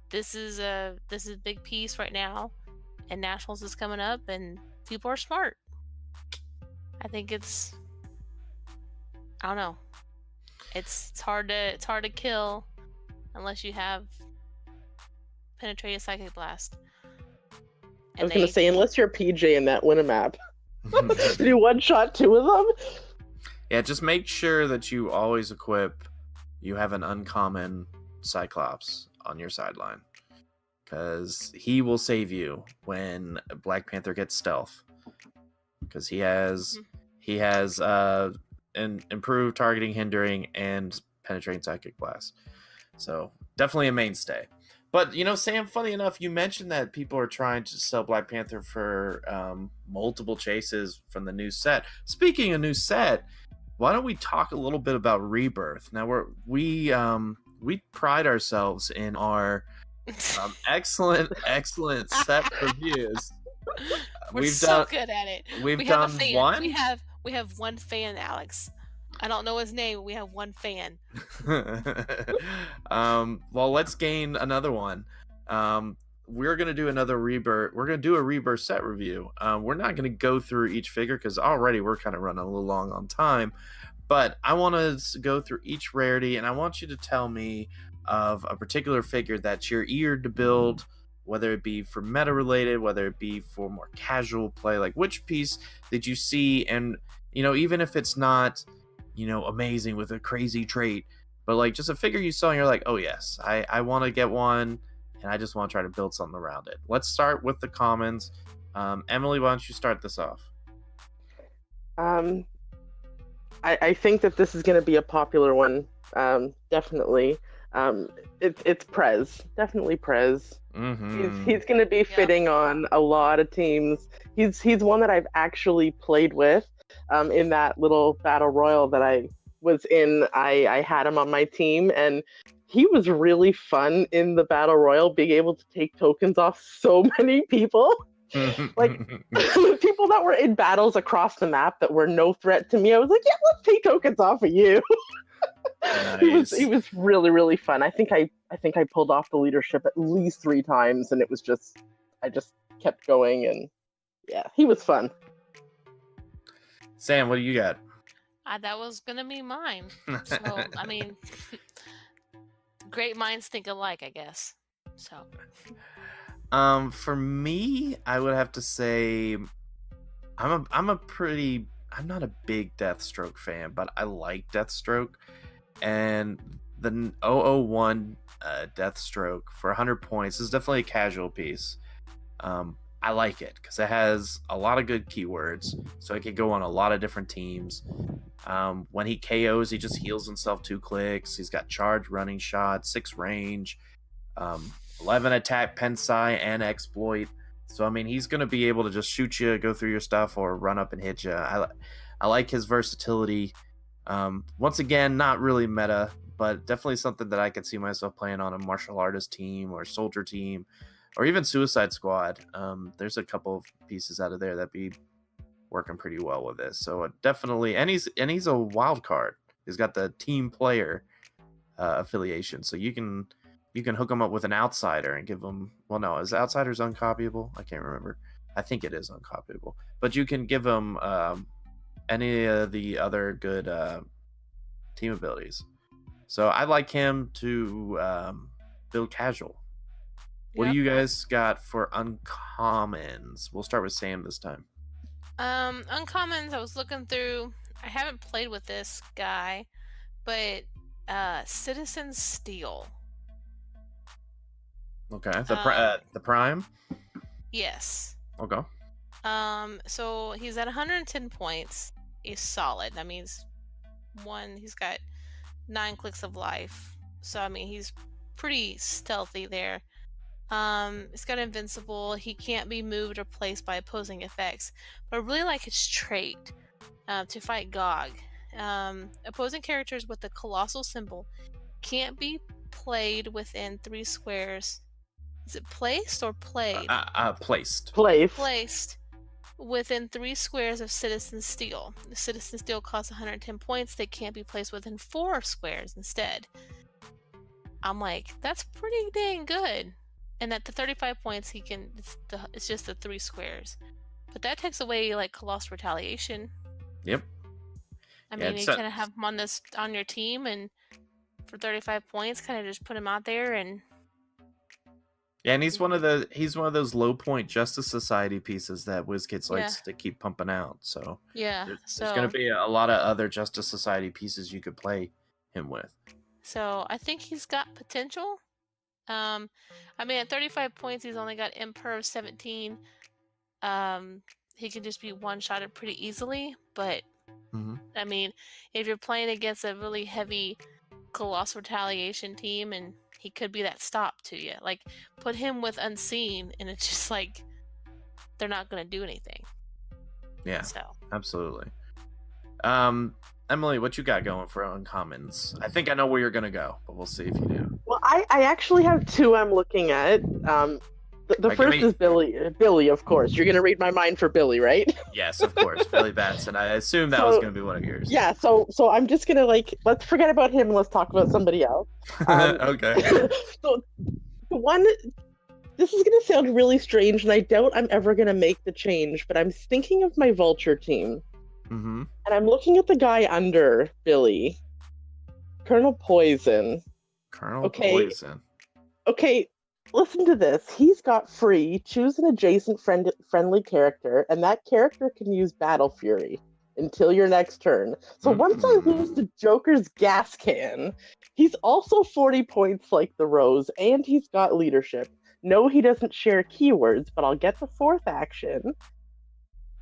this is a big piece right now, and Nationals is coming up, and people are smart. I think it's, I don't know. It's hard to kill unless you have Penetrated Psychic Blast. I was gonna say, unless you're PJ in that win a map. Did you one-shot 2 of them? Yeah, just make sure that you always you have an uncommon Cyclops on your sideline, because he will save you when Black Panther gets stealth, because he has an improved targeting, hindering, and penetrating Psychic Blast. So definitely a mainstay. But Sam, funny enough, you mentioned that people are trying to sell Black Panther for multiple chases from the new set. Speaking of new set, why don't we talk a little bit about Rebirth? Now we pride ourselves in our excellent set reviews. We're so good at it. We've done one. We have one fan, Alex. I don't know his name, but we have one fan. Well, let's gain another one. We're gonna do another Rebirth. We're gonna do a Rebirth set review. We're not gonna go through each figure because already we're kind of running a little long on time. But I want to go through each rarity, and I want you to tell me of a particular figure that you're eager to build, whether it be for meta related, whether it be for more casual play. Like, which piece did you see? And even if it's not amazing with a crazy trait, but like just a figure you saw and you're like, oh yes, I want to get one, and I just want to try to build something around it. Let's start with the commons. Emily, why don't you start this off? I think that this is going to be a popular one. Definitely. It's Prez. Definitely Prez. He's going to be fitting on a lot of teams. He's one that I've actually played with. In that little battle royal that I was in, I had him on my team, and he was really fun in the battle royal, being able to take tokens off so many people. Like people that were in battles across the map that were no threat to me, I was like, yeah, let's take tokens off of you. Nice. He was really, really fun. I think I pulled off the leadership at least 3 times, and I just kept going, and yeah, he was fun. Sam, what do you got? That was gonna be mine. So I mean, great minds think alike, I guess. So. For me, I would have to say I'm not a big Deathstroke fan, but I like Deathstroke, and the 001 Deathstroke for 100 points is definitely a casual piece. I like it because it has a lot of good keywords, so it can go on a lot of different teams. When he KOs, he just heals himself 2 clicks. He's got charge, running shot, 6 range, 11 attack, Pensai, and exploit. So I mean, he's going to be able to just shoot you, go through your stuff, or run up and hit you. I like his versatility. Once again, not really meta, but definitely something that I could see myself playing on a martial artist team or soldier team, or even Suicide Squad. There's a couple of pieces out of there that be working pretty well with this. So definitely, and he's a wild card. He's got the team player affiliation, so you can hook him up with an outsider and give him. Well, no, is outsiders uncopyable? I can't remember. I think it is uncopyable, but you can give him any of the other good team abilities. So I like him to build casual. What do you guys got for uncommons? We'll start with Sam this time. Uncommons, I was looking through. I haven't played with this guy, but Citizen Steel. Okay, the Prime? Yes. Okay. So he's at 110 points. He's solid. That means he's got 9 clicks of life. So I mean, he's pretty stealthy there. He's got invincible. He can't be moved or placed by opposing effects. But I really like his trait to fight Gog. Opposing characters with the colossal symbol can't be played within 3 squares. Is it placed or played? Placed. Placed within 3 squares of Citizen Steel. The Citizen Steel costs 110 points. They can't be placed within 4 squares instead. I'm like, that's pretty dang good. And at the 35 points, it's just the 3 squares. But that takes away like Colossal Retaliation. Yep. I mean, you kind of have him on your team, and for 35 points, kind of just put him out there and. Yeah, and he's one of those low point Justice Society pieces that WizKids likes to keep pumping out. So yeah, there's going to be a lot of other Justice Society pieces you could play him with. So I think he's got potential. I mean, at 35 points, he's only got Imperv 17. He can just be one-shotted pretty easily. But I mean, if you're playing against a really heavy Colossal Retaliation team, and he could be that stop to you. Like, put him with Unseen, and it's just like they're not going to do anything. Yeah, so absolutely. Emily, what you got going for uncommons? I think I know where you're going to go, but we'll see if you do. Well, I actually have 2 I'm looking at. The first is Billy, of course. You're going to read my mind for Billy, right? Yes, of course. Billy Batson. I assume that was going to be one of yours. Yeah, so I'm just going to, let's forget about him and let's talk about somebody else. Okay. So, this is going to sound really strange, and I doubt I'm ever going to make the change, but I'm thinking of my Vulture team. Mm-hmm. And I'm looking at the guy under Billy. Colonel Poison. Poison. Okay. Listen to this. He's got free, choose an adjacent friendly character, and that character can use Battle Fury. until your next turn. So once I lose the Joker's gas can, he's also 40 points like the Rose, and he's got leadership. No, he doesn't share keywords, but I'll get the fourth action.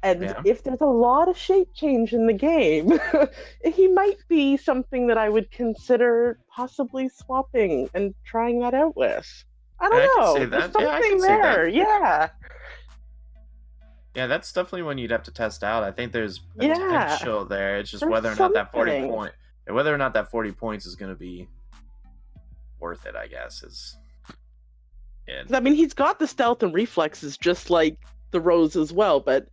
And Yeah. if there's a lot of shape change in the game, he might be something that I would consider possibly swapping and trying that out with. I I don't can see know. There's that. Yeah, I can something see that. there. Yeah. Yeah, that's definitely one you'd have to test out. I think there's Yeah. potential there. It's just There's whether or not that 40 something. point, is going to be worth it, I guess, is it. 'Cause, I mean, he's got the stealth and reflexes just like the Rose as well, but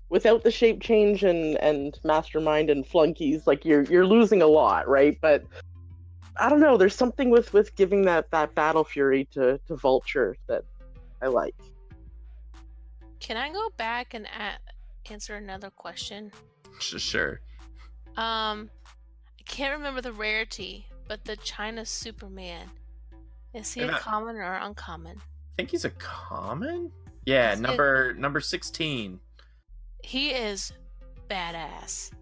without the shape change and mastermind and flunkies, like you're losing a lot, right? But I don't know. There's something with giving that battle fury to Vulture that I like. Can I go back and answer another question? Sure. I can't remember the rarity, but the China Superman. Is he a common or uncommon? I think he's a common. Yeah, number 16. He is badass.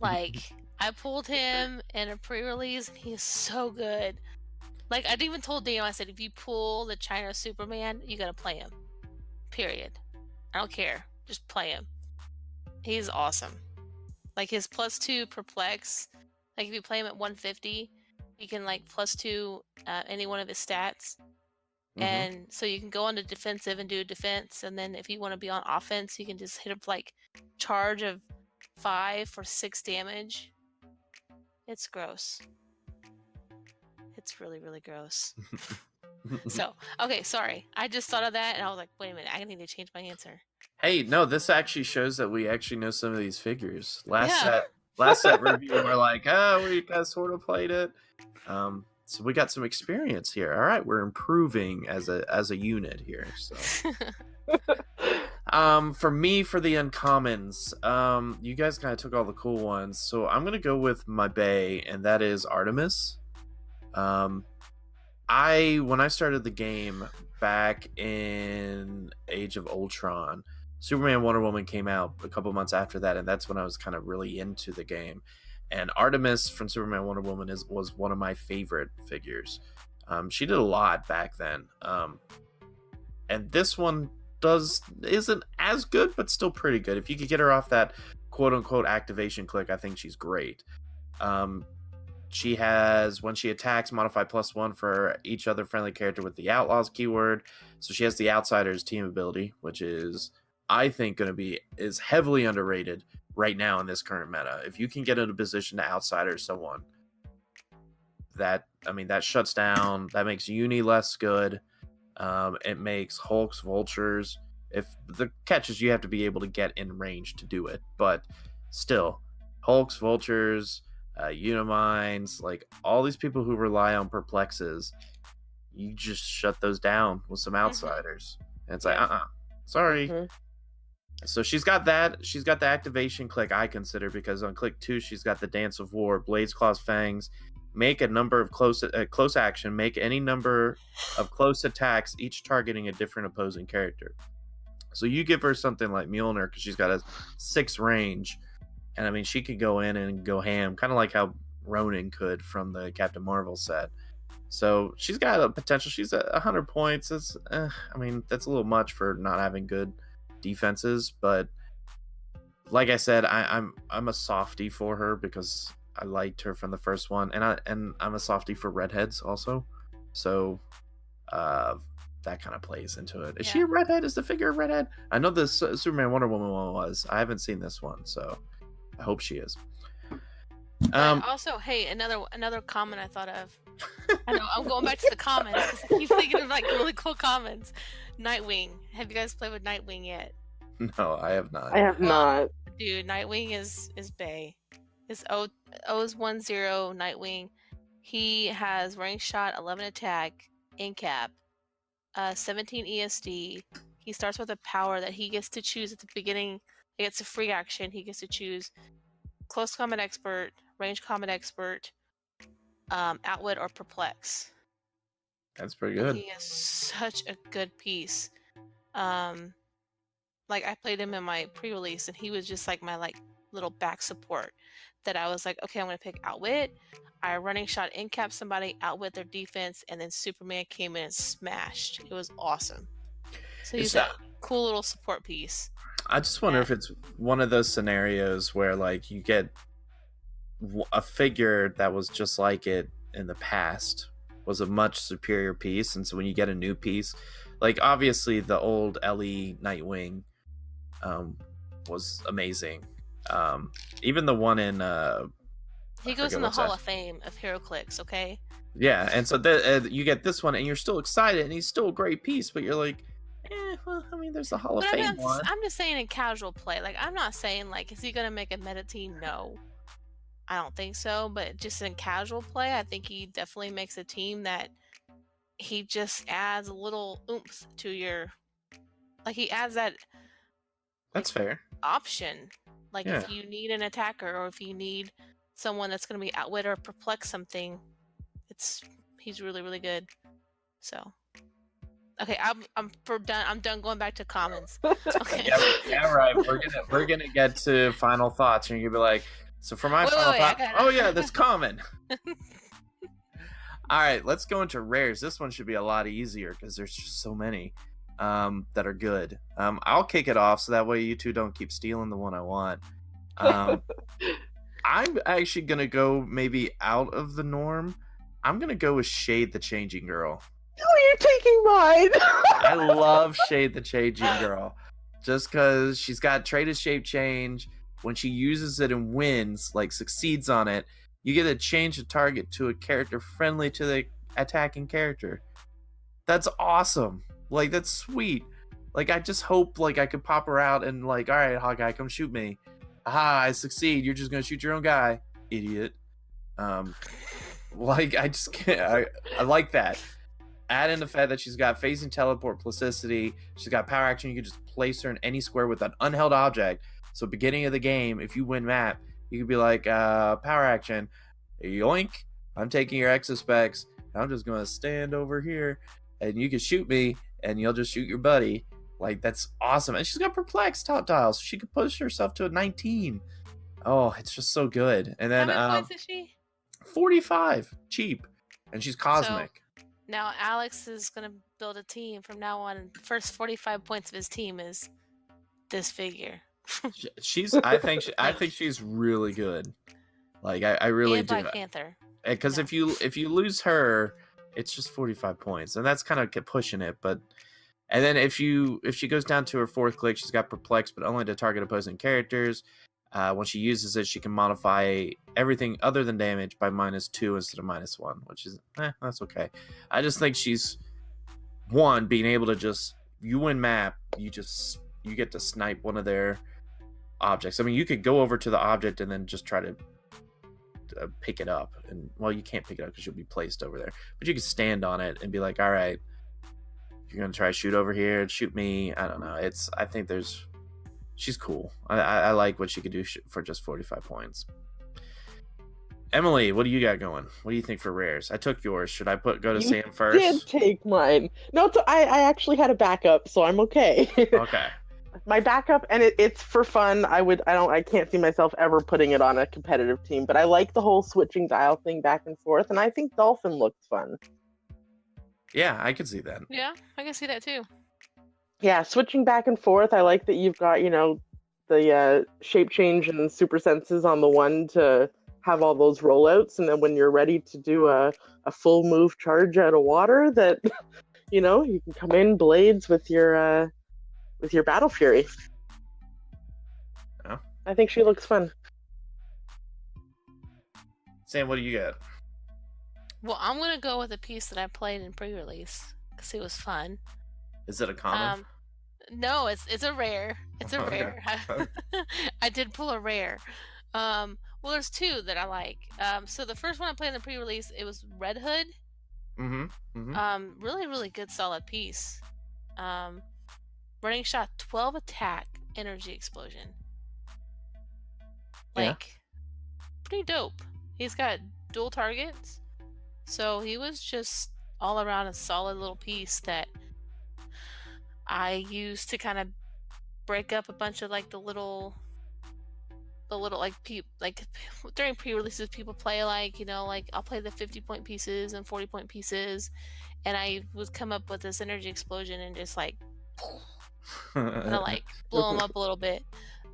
Like, I pulled him in a pre-release, and he is so good. Like, I even told Daniel, I said, if you pull the China Superman, you gotta play him. Period. I don't care. Just play him. He's awesome. Like, his +2 perplex. Like, if you play him at 150, you can, like, +2 any one of his stats. And so you can go on to defensive and do defense, and then if you want to be on offense, you can just hit up like charge of 5 for 6 damage. It's gross. It's really, really gross. So, okay, sorry. I just thought of that and I was like, wait a minute, I need to change my answer. Hey, no, this actually shows that we actually know some of these figures. Last Yeah. set review, we're like, oh, we guys sort of played it. So we got some experience here. All right, we're improving as a unit here. So, for me, for the uncommons, you guys kind of took all the cool ones, so I'm gonna go with my bae, and that is Artemis. When I started the game back in Age of Ultron, Superman Wonder Woman came out a couple months after that, and that's when I was kind of really into the game. And Artemis from Superman Wonder Woman was one of my favorite figures. She did a lot back then. And this one isn't as good, but still pretty good. If you could get her off that quote unquote activation click, I think she's great. She has, when she attacks, modify +1 for each other friendly character with the Outlaws keyword. So she has the Outsiders team ability, which is, I think, is heavily underrated right now in this current meta. If you can get in a position to outsider someone, that shuts down, that makes Uni less good. It makes Hulks, Vultures. If the catch is you have to be able to get in range to do it, but still, Hulks, Vultures, Unimines, like all these people who rely on perplexes, you just shut those down with some outsiders. And it's like, sorry. So she's got that. She's got the activation click, I consider, because on click 2, she's got the Dance of War, Blades, Claws, Fangs. Make a number of close action. Make any number of close attacks, each targeting a different opposing character. So you give her something like Mjolnir because she's got a 6 range, and I mean she could go in and go ham, kind of like how Ronin could from the Captain Marvel set. So she's got a potential. She's at 100 points. That's that's a little much for not having good defenses, but like I said, I'm a softie for her because I liked her from the first one, and I'm a softie for redheads also, so that kind of plays into it. Is she a redhead? Is the figure a redhead? I know the Superman Wonder Woman one was. I haven't seen this one, so I hope she is. Also, hey, another comment I thought of. I know I'm going back to the comments because I keep thinking of like really cool comments. Nightwing. Have you guys played with Nightwing yet? No, I have not. I have not. Dude, Nightwing is bae. His O's 10 Nightwing. He has range shot, 11 attack, in cap, 17 ESD. He starts with a power that he gets to choose at the beginning. He gets a free action. He gets to choose close combat expert, range combat expert, outwit, or perplex. That's pretty good. He is such a good piece. like I played him in my pre-release, and he was just like my like little back support. That I was like, okay, I'm gonna pick Outwit. I running shot in cap somebody, outwit their defense, and then Superman came in and smashed. It was awesome. So he's a cool little support piece. I just wonder if it's one of those scenarios where like you get a figure that was just like it in the past was a much superior piece, and so when you get a new piece, like obviously the old LE Nightwing was amazing. Even the one in he goes in the Hall of Fame of HeroClix, okay? Yeah, and so you get this one, and you're still excited, and he's still a great piece, but you're like, well, I mean, there's the Hall of Fame one. I'm just saying in casual play. Like, I'm not saying, like, is he going to make a meta team? No. I don't think so, but just in casual play, I think he definitely makes a team that he just adds a little oomph to your... Like, he adds that... That's fair. Option. Like, if you need an attacker, or if you need someone that's going to be outwit or perplex something, he's really, really good. So... Okay, I'm done going back to commons. Okay. yeah, right. We're gonna get to final thoughts, and you'll be like, so for my final thought, oh yeah, that's common. All right, let's go into rares. This one should be a lot easier because there's just so many that are good. I'll kick it off so that way you two don't keep stealing the one I want. I'm actually gonna go maybe out of the norm. I'm gonna go with Shade the Changing Girl. Oh, you're taking mine. I love Shade the Changing Girl. Just because she's got trait of shape change. When she uses it and wins, like succeeds on it, you get to change the target to a character friendly to the attacking character. That's awesome. Like, that's sweet. Like, I just hope like I could pop her out and like, all right, Hawkeye, come shoot me. Aha, I succeed. You're just gonna shoot your own guy, idiot. Like, I just can't. I like that. Add in the fact that she's got phasing teleport, plasticity. She's got power action. You can just place her in any square with an unheld object. So beginning of the game, if you win map, you could be like, power action, yoink, I'm taking your exospecs. I'm just going to stand over here, and you can shoot me, and you'll just shoot your buddy. Like, that's awesome. And she's got perplex top dial, so she could push herself to a 19. Oh, it's just so good. And then how many points is she? 45, cheap, and she's cosmic. So, now Alex is gonna build a team from now on, and the first 45 points of his team is this figure. I think she's really good. Like, I really do. Black Panther. Because if you lose her, it's just 45 points, and that's kind of pushing it. But and then if she goes down to her fourth click, she's got perplex, but only to target opposing characters. When she uses it, she can modify everything other than damage by -2 instead of -1, which is that's okay. I just think she's being able to just, you win map, you get to snipe one of their objects. I mean, you could go over to the object and then just try to pick it up, and well, you can't pick it up because you'll be placed over there. But you could stand on it and be like, all right, you're gonna try to shoot over here and shoot me. I don't know. I think she's cool. I like what she could do for just 45 points. Emily, what do you got going? What do you think for rares? I took yours. Should I go to Sam first? You did take mine. No, I actually had a backup, so I'm okay. Okay. My backup, and it's for fun. I can't see myself ever putting it on a competitive team, but I like the whole switching dial thing back and forth, and I think Dolphin looks fun. Yeah, I could see that. Yeah, I can see that too. Yeah, switching back and forth. I like that you've got, the shape change and super senses on the one to have all those rollouts, and then when you're ready to do a full move charge out of water, that you can come in blades with your Battle Fury. Yeah. I think she looks fun. Sam, what do you got? Well, I'm gonna go with a piece that I played in pre-release because it was fun. Is it a common? No, it's a rare. It's a rare. I did pull a rare. Well, there's two that I like. So the first one I played in the pre-release, it was Red Hood. Really, really good, solid piece. Running shot, 12 attack, energy explosion. Pretty dope. He's got dual targets, so he was just all around a solid little piece that I used to kind of break up a bunch of like the little like during pre-releases people play like, you know, like I'll play the 50-point pieces and 40-point pieces, and I would come up with this energy explosion and just like kind of like blow them up a little bit.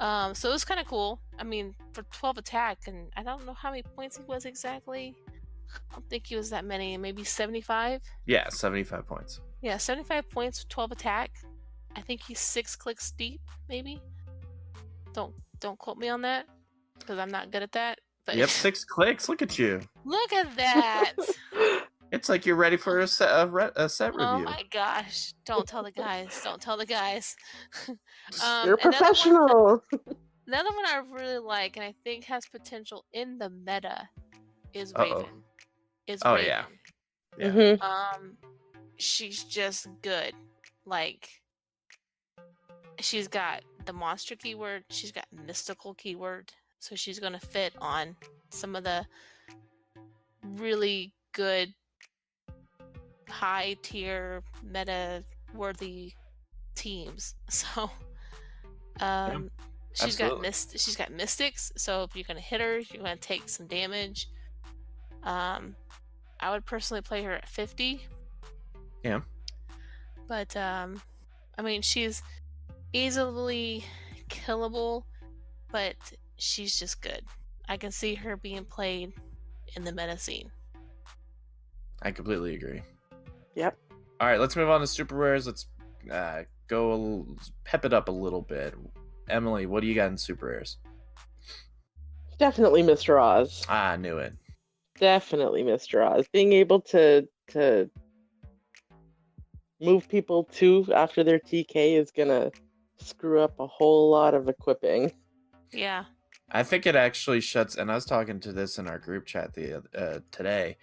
So it was kind of cool. I mean, for 12 attack, and I don't know how many points he was exactly. I don't think he was that many, maybe 75. Yeah, 75 points. Yeah, 75 points, 12 attack. I think he's 6 clicks deep, maybe. Don't quote me on that, because I'm not good at that. But Yep, 6 clicks. Look at you. look at that! It's like you're ready for a set review. Oh my gosh! Don't tell the guys. Don't tell the guys. You're a Another one, professional. another one I really like, and I think has potential in the meta, is Uh-oh. Raven. Is Oh, Raven. yeah. Yeah. Mhm. She's just good. Like, she's got the monster keyword, she's got mystical keyword, so she's gonna fit on some of the really good high tier meta worthy teams. So she's got absolutely. she's got mystics, so if you're gonna hit her, you're gonna take some damage. I would personally play her at 50. Yeah. But I mean, she's easily killable, but she's just good. I can see her being played in the meta scene. I completely agree. Yep. All right, let's move on to super rares. Let's pep it up a little bit. Emily, what do you got in super rares? Definitely Mr. Oz. I knew it. Definitely Mr. Oz. Being able to move people too after their TK is gonna screw up a whole lot of equipping. Yeah. I think it actually shuts, and I was talking to this in our group chat today.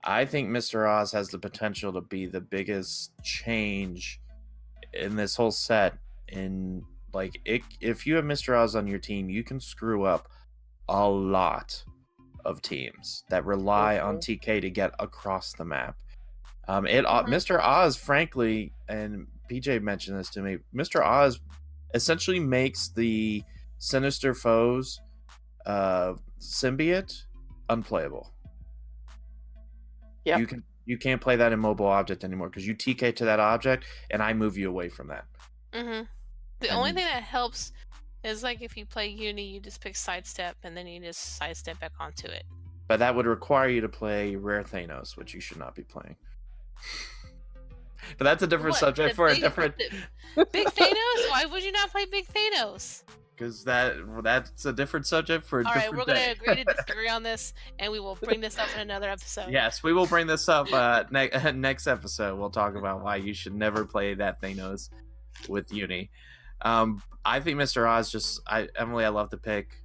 I think Mr. Oz has the potential to be the biggest change in this whole set. In like, if you have Mr. Oz on your team, you can screw up a lot of teams that rely on TK to get across the map. Mr. Oz, frankly, and PJ mentioned this to me, Mr. Oz essentially makes the Sinister Foes symbiote unplayable. Yeah. You can't play that immobile object anymore because you TK to that object and I move you away from that. The only thing that helps is like if you play Uni, you just pick sidestep and then you just sidestep back onto it. But that would require you to play Rare Thanos, which you should not be playing. But that's a different subject for a different. Big Thanos? Why would you not play Big Thanos? Because that's a different subject for a different day. All right, we're going to agree to disagree on this, and we will bring this up in another episode. Yes, we will bring this up next episode. We'll talk about why you should never play that Thanos with Uni. I think Mr. Oz Emily, I love the pick.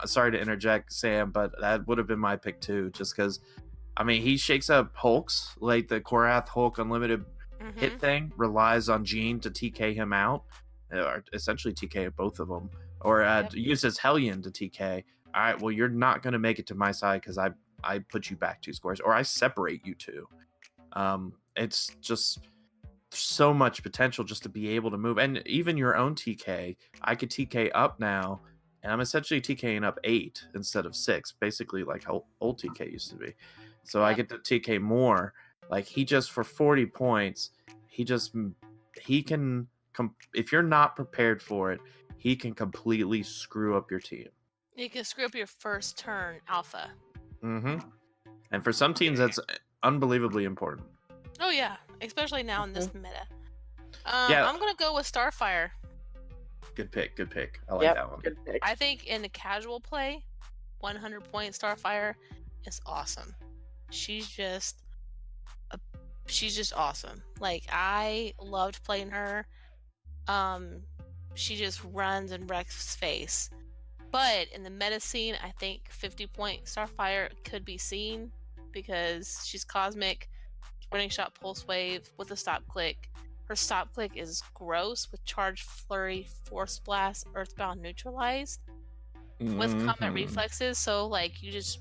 Sorry to interject, Sam, but that would have been my pick too, just because, I mean, he shakes up Hulks, like the Korath Hulk Unlimited hit thing, relies on Jean to TK him out, or essentially TK both of them, or uses Hellion to TK. All right, well, you're not going to make it to my side because I put you back 2 squares, or I separate you 2. It's just so much potential just to be able to move, and even your own TK, I could TK up now, and I'm essentially TKing up 8 instead of 6, basically like how old TK used to be. So I get to TK more. Like, he just, for 40 points, he can, if you're not prepared for it, he can completely screw up your team. He can screw up your first turn alpha. And for some teams, that's unbelievably important. Oh yeah, especially now in this meta. I'm gonna go with Starfire. Good pick. I like that one. Good pick. I think in the casual play, 100-point Starfire is awesome. She's just awesome. Like, I loved playing her. She just runs and wrecks face. But in the meta scene, I think 50-point Starfire could be seen because she's cosmic, running shot, pulse wave with a stop click. Her stop click is gross with charge, flurry, force blast, earthbound, neutralized with combat reflexes. So like, you just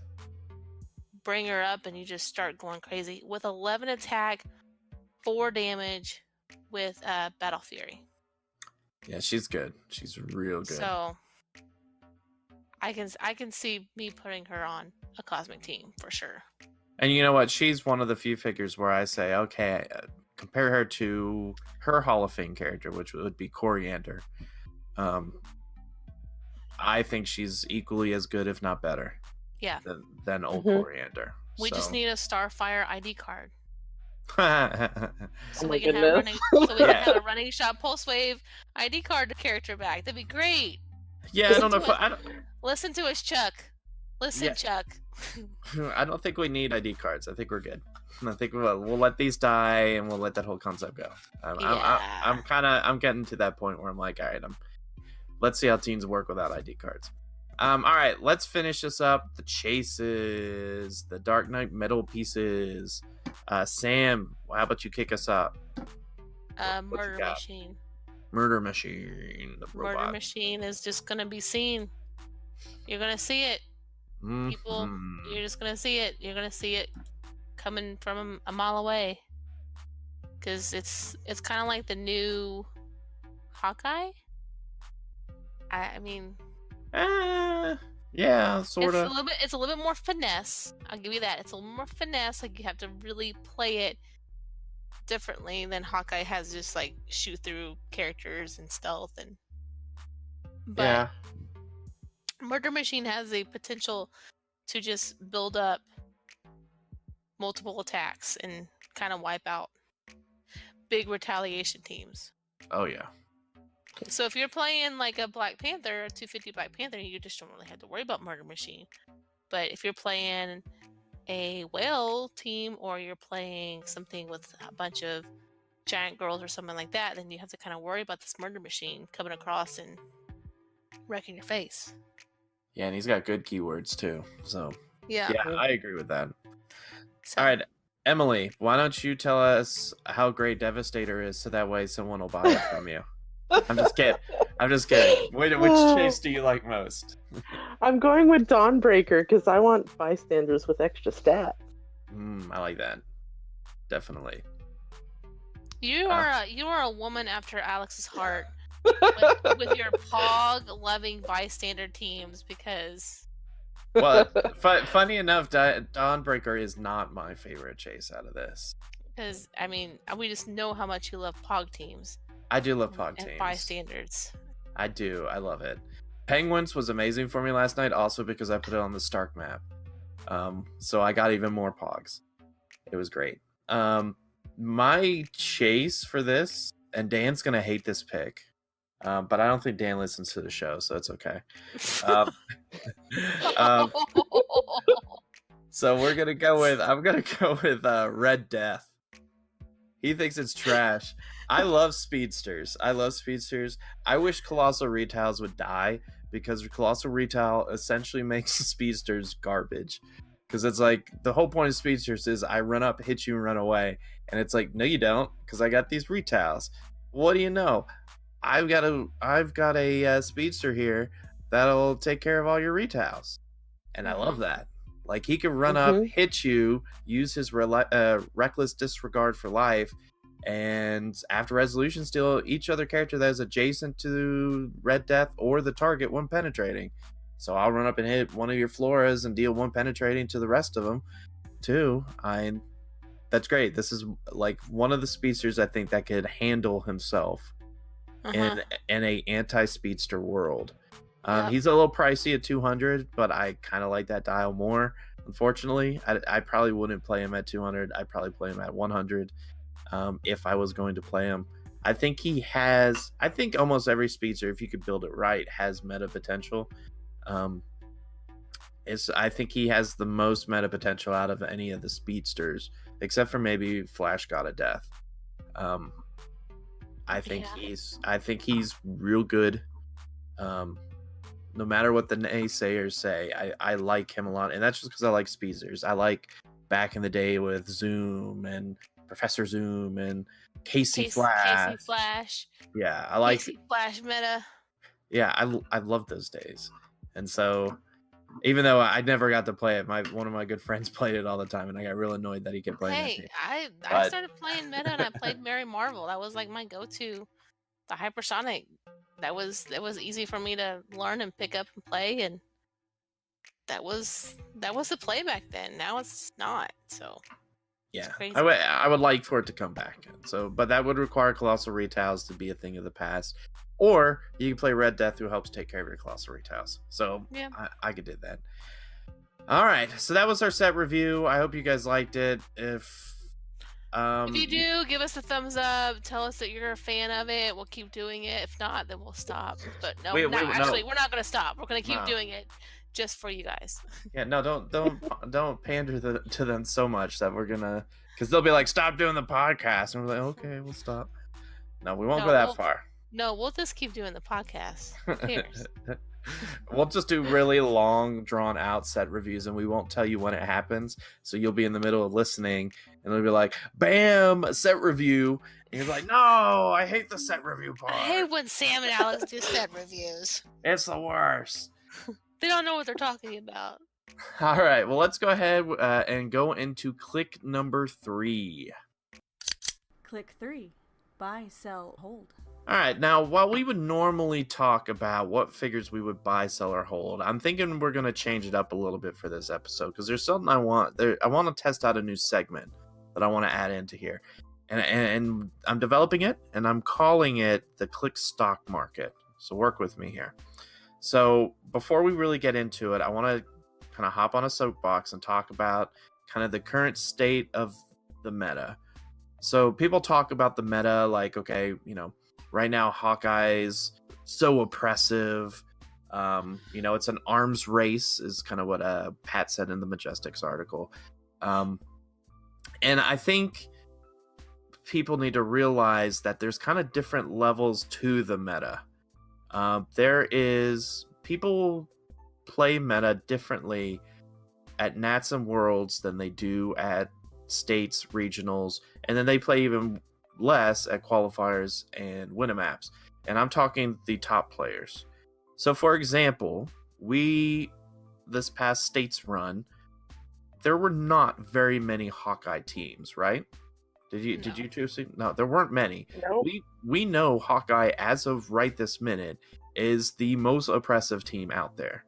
bring her up and you just start going crazy with 11 attack, 4 damage with Battle Fury. Yeah, she's good. She's real good. So I can see me putting her on a cosmic team for sure. And you know what? She's one of the few figures where I say, okay, compare her to her Hall of Fame character, which would be Coriander. I think she's equally as good, if not better. Yeah. Than old Mhm. Coriander. We just need a Starfire ID card. Oh So my we can goodness. have a running shot pulse wave ID card character back. That'd be great. Yeah, I don't know if Listen to us, Chuck. Listen, Yeah. Chuck. I don't think we need ID cards. I think we're good. I think we'll let these die and we'll let that whole concept go. I'm getting to that point where I'm like, all right, let's see how teams work without ID cards. All right, let's finish this up. The chases, the Dark Knight metal pieces. Sam, how about you kick us up? Murder Machine. Murder Machine. The robot. Murder Machine is just gonna be seen. You're gonna see it. People, you're just gonna see it. You're gonna see it coming from a mile away. Because it's kind of like the new Hawkeye. I mean, yeah, sort of. It's a little bit more finesse. I'll give you that. It's a little more finesse. Like, you have to really play it differently than Hawkeye has, just like shoot through characters and stealth but yeah. Murder Machine has the potential to just build up multiple attacks and kind of wipe out big retaliation teams. Oh yeah. So if you're playing like a Black Panther, a 250 Black Panther, you just don't really have to worry about Murder Machine. But if you're playing a whale team, or you're playing something with a bunch of giant girls or something like that, then you have to kind of worry about this Murder Machine coming across and wrecking your face. Yeah, and he's got good keywords too. So yeah, I agree with that. So, all right, Emily, why don't you tell us how great Devastator is, so that way someone will buy it from you. I'm just kidding. Which chase do you like most? I'm going with Dawnbreaker because I want bystanders with extra stats. I like that. Definitely. You are a woman after Alex's heart with your Pog loving bystander teams, because. Well, funny enough, Dawnbreaker is not my favorite chase out of this. Because I mean, we just know how much you love Pog teams. I do love Pog and teams. Bystanders. I do. I love it. Penguins was amazing for me last night, also because I put it on the Stark map. So I got even more Pogs. It was great. My chase for this, and Dan's gonna hate this pick, but I don't think Dan listens to the show, so it's okay. So I'm gonna go with Red Death. He thinks it's trash. I love speedsters. I wish Colossal Retails would die, because Colossal Retail essentially makes speedsters garbage. Because it's like, the whole point of speedsters is I run up, hit you, and run away. And it's like, no, you don't, because I got these retails. What do you know? I've got a speedster here that'll take care of all your retails, and I love that. Like, he can run up, hit you, use his reckless disregard for life, and after resolution, steal each other character that is adjacent to Red Death or the target when penetrating. So I'll run up and hit one of your Floras and deal one penetrating to the rest of them too. That's great. This is like one of the speedsters I think that could handle himself in a anti-speedster world. He's a little pricey at 200, but I kind of like that dial more. Unfortunately, I probably wouldn't play him at 200. I'd probably play him at 100 if I was going to play him. I think almost every speedster, if you could build it right, has meta potential. I think he has the most meta potential out of any of the speedsters, except for maybe Flash God of Death. I think he's real good. No matter what the naysayers say, I like him a lot, and that's just because I like speedsters. I like back in the day with Zoom and Professor Zoom and Casey Flash. Yeah, I like Casey Flash meta. Yeah, I love those days, and so even though I never got to play it, one of my good friends played it all the time, and I got real annoyed that he kept playing it. I started playing meta, and I played Mary Marvel. That was like my go-to the hypersonic. That was easy for me to learn and pick up and play, and that was the play back then. Now it's not. So Yeah, crazy. I would like for it to come back. So, but that would require Colossal Retiles to be a thing of the past. Or you can play Red Death, who helps take care of your Colossal Retiles. So Yeah. I could do that. All right, so that was our set review. I hope you guys liked it. If you do, give us a thumbs up. Tell us that you're a fan of it. We'll keep doing it. If not, then we'll stop. But no, Wait, actually, no. we're not gonna stop. We're gonna keep No. doing it just for you guys. Yeah, no, don't pander to them so much that we're gonna, because they'll be like, stop doing the podcast, and we're like, okay, we'll stop. No, we won't go that far. No, we'll just keep doing the podcast. Who cares? We'll just do really long, drawn out set reviews, and we won't tell you when it happens. So you'll be in the middle of listening, and it'll be like, bam, set review. And you're like, no, I hate the set review part. I hate when Sam and Alex do set reviews. It's the worst. They don't know what they're talking about. All right, well, let's go ahead and go into click number 3. Click 3. Buy, sell, hold. All right, now, while we would normally talk about what figures we would buy, sell, or hold, I'm thinking we're going to change it up a little bit for this episode, because there's something I want to test out a new segment that I want to add into here. And I'm developing it, and I'm calling it the Clix stock market. So work with me here. So before we really get into it, I want to kind of hop on a soapbox and talk about kind of the current state of the meta. So people talk about the meta like, okay, right now Hawkeye's so oppressive. It's an arms race is kind of what Pat said in the Majestics article. And I think people need to realize that there's kind of different levels to the meta. People play meta differently at Nats and Worlds than they do at states, regionals, and then they play even less at qualifiers and Winamaps. And I'm talking the top players. So for example, this past states run, there were not very many Hawkeye teams, right? Did you two see? No, there weren't many. Nope. We know Hawkeye, as of right this minute, is the most oppressive team out there.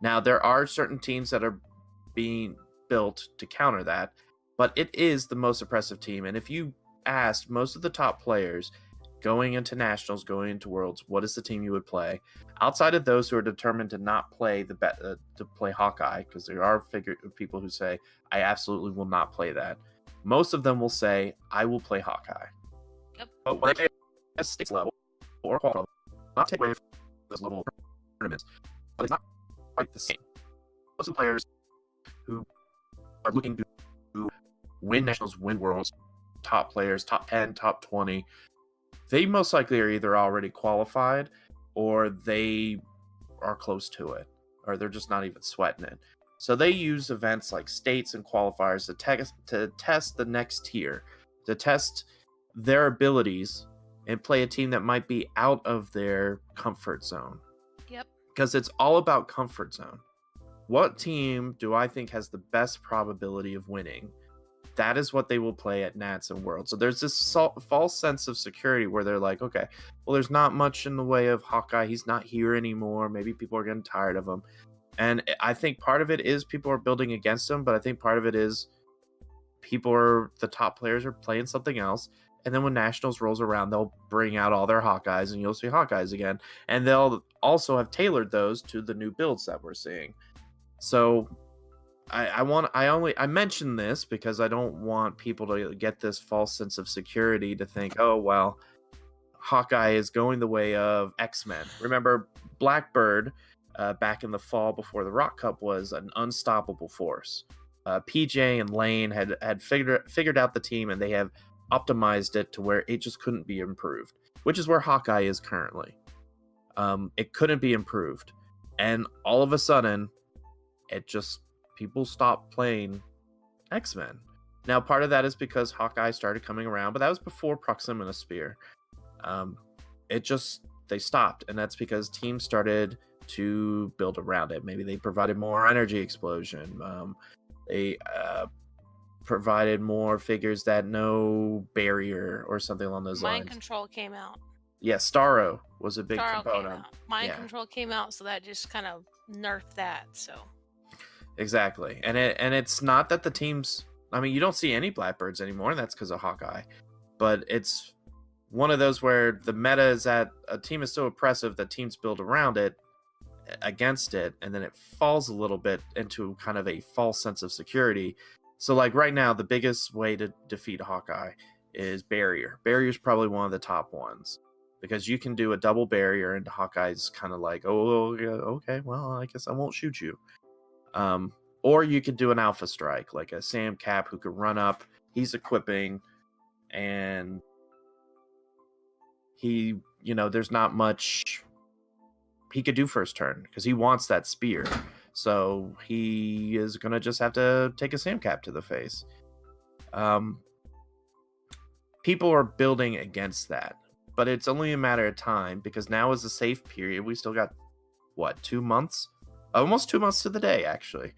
Now, there are certain teams that are being built to counter that, but it is the most oppressive team. And if you asked most of the top players going into nationals, going into worlds, what is the team you would play? Outside of those who are determined to not play to play Hawkeye, because there are people who say, I absolutely will not play that. Most of them will say, I will play Hawkeye. Yep. But when they at states level or qual level, not take away from those level tournaments, but it's not quite the same. Most of the players who are looking to win nationals, win worlds, top players, top 10, top 20, they most likely are either already qualified or they are close to it, or they're just not even sweating it. So they use events like states and qualifiers to test the next tier, to test their abilities and play a team that might be out of their comfort zone. Yep. Because it's all about comfort zone. What team do I think has the best probability of winning? That is what they will play at Nats and Worlds. So there's this false sense of security where they're like, okay, well, there's not much in the way of Hawkeye. He's not here anymore. Maybe people are getting tired of him. And I think part of it is people are building against him, but I think part of it is the top players are playing something else. And then when Nationals rolls around, they'll bring out all their Hawkeyes and you'll see Hawkeyes again. And they'll also have tailored those to the new builds that we're seeing. So I mention this because I don't want people to get this false sense of security to think, oh, well, Hawkeye is going the way of X-Men. Remember, Blackbird, back in the fall before the Rock Cup, was an unstoppable force. PJ and Lane had figured out the team, and they have optimized it to where it just couldn't be improved, which is where Hawkeye is currently. It couldn't be improved, and all of a sudden, people stopped playing X-Men. Now, part of that is because Hawkeye started coming around, but that was before Proxima Spear. They stopped, and that's because teams started to build around it. Maybe they provided more energy explosion. They provided more figures that no barrier or something along those lines. Mind control came out. Yeah, Starro was a big Starro came component. out. Mind Yeah. Control came out, so that just kind of nerfed that. So Exactly. And it's not that the teams, I mean, you don't see any Blackbirds anymore, and that's because of Hawkeye. But it's one of those where the meta is that a team is so oppressive that teams build around it, against it, and then it falls a little bit into kind of a false sense of security. So like right now, the biggest way to defeat Hawkeye is barrier. Barrier is probably one of the top ones because you can do a double barrier, and Hawkeye's kind of like, oh yeah, okay, well, I guess I won't shoot you. Or you could do an alpha strike, like a Sam Cap who could run up. He's equipping, and he, there's not much he could do first turn because he wants that spear. So he is going to just have to take a Sam Cap to the face. People are building against that, but it's only a matter of time because now is a safe period. We still got, 2 months? Almost 2 months to the day, actually,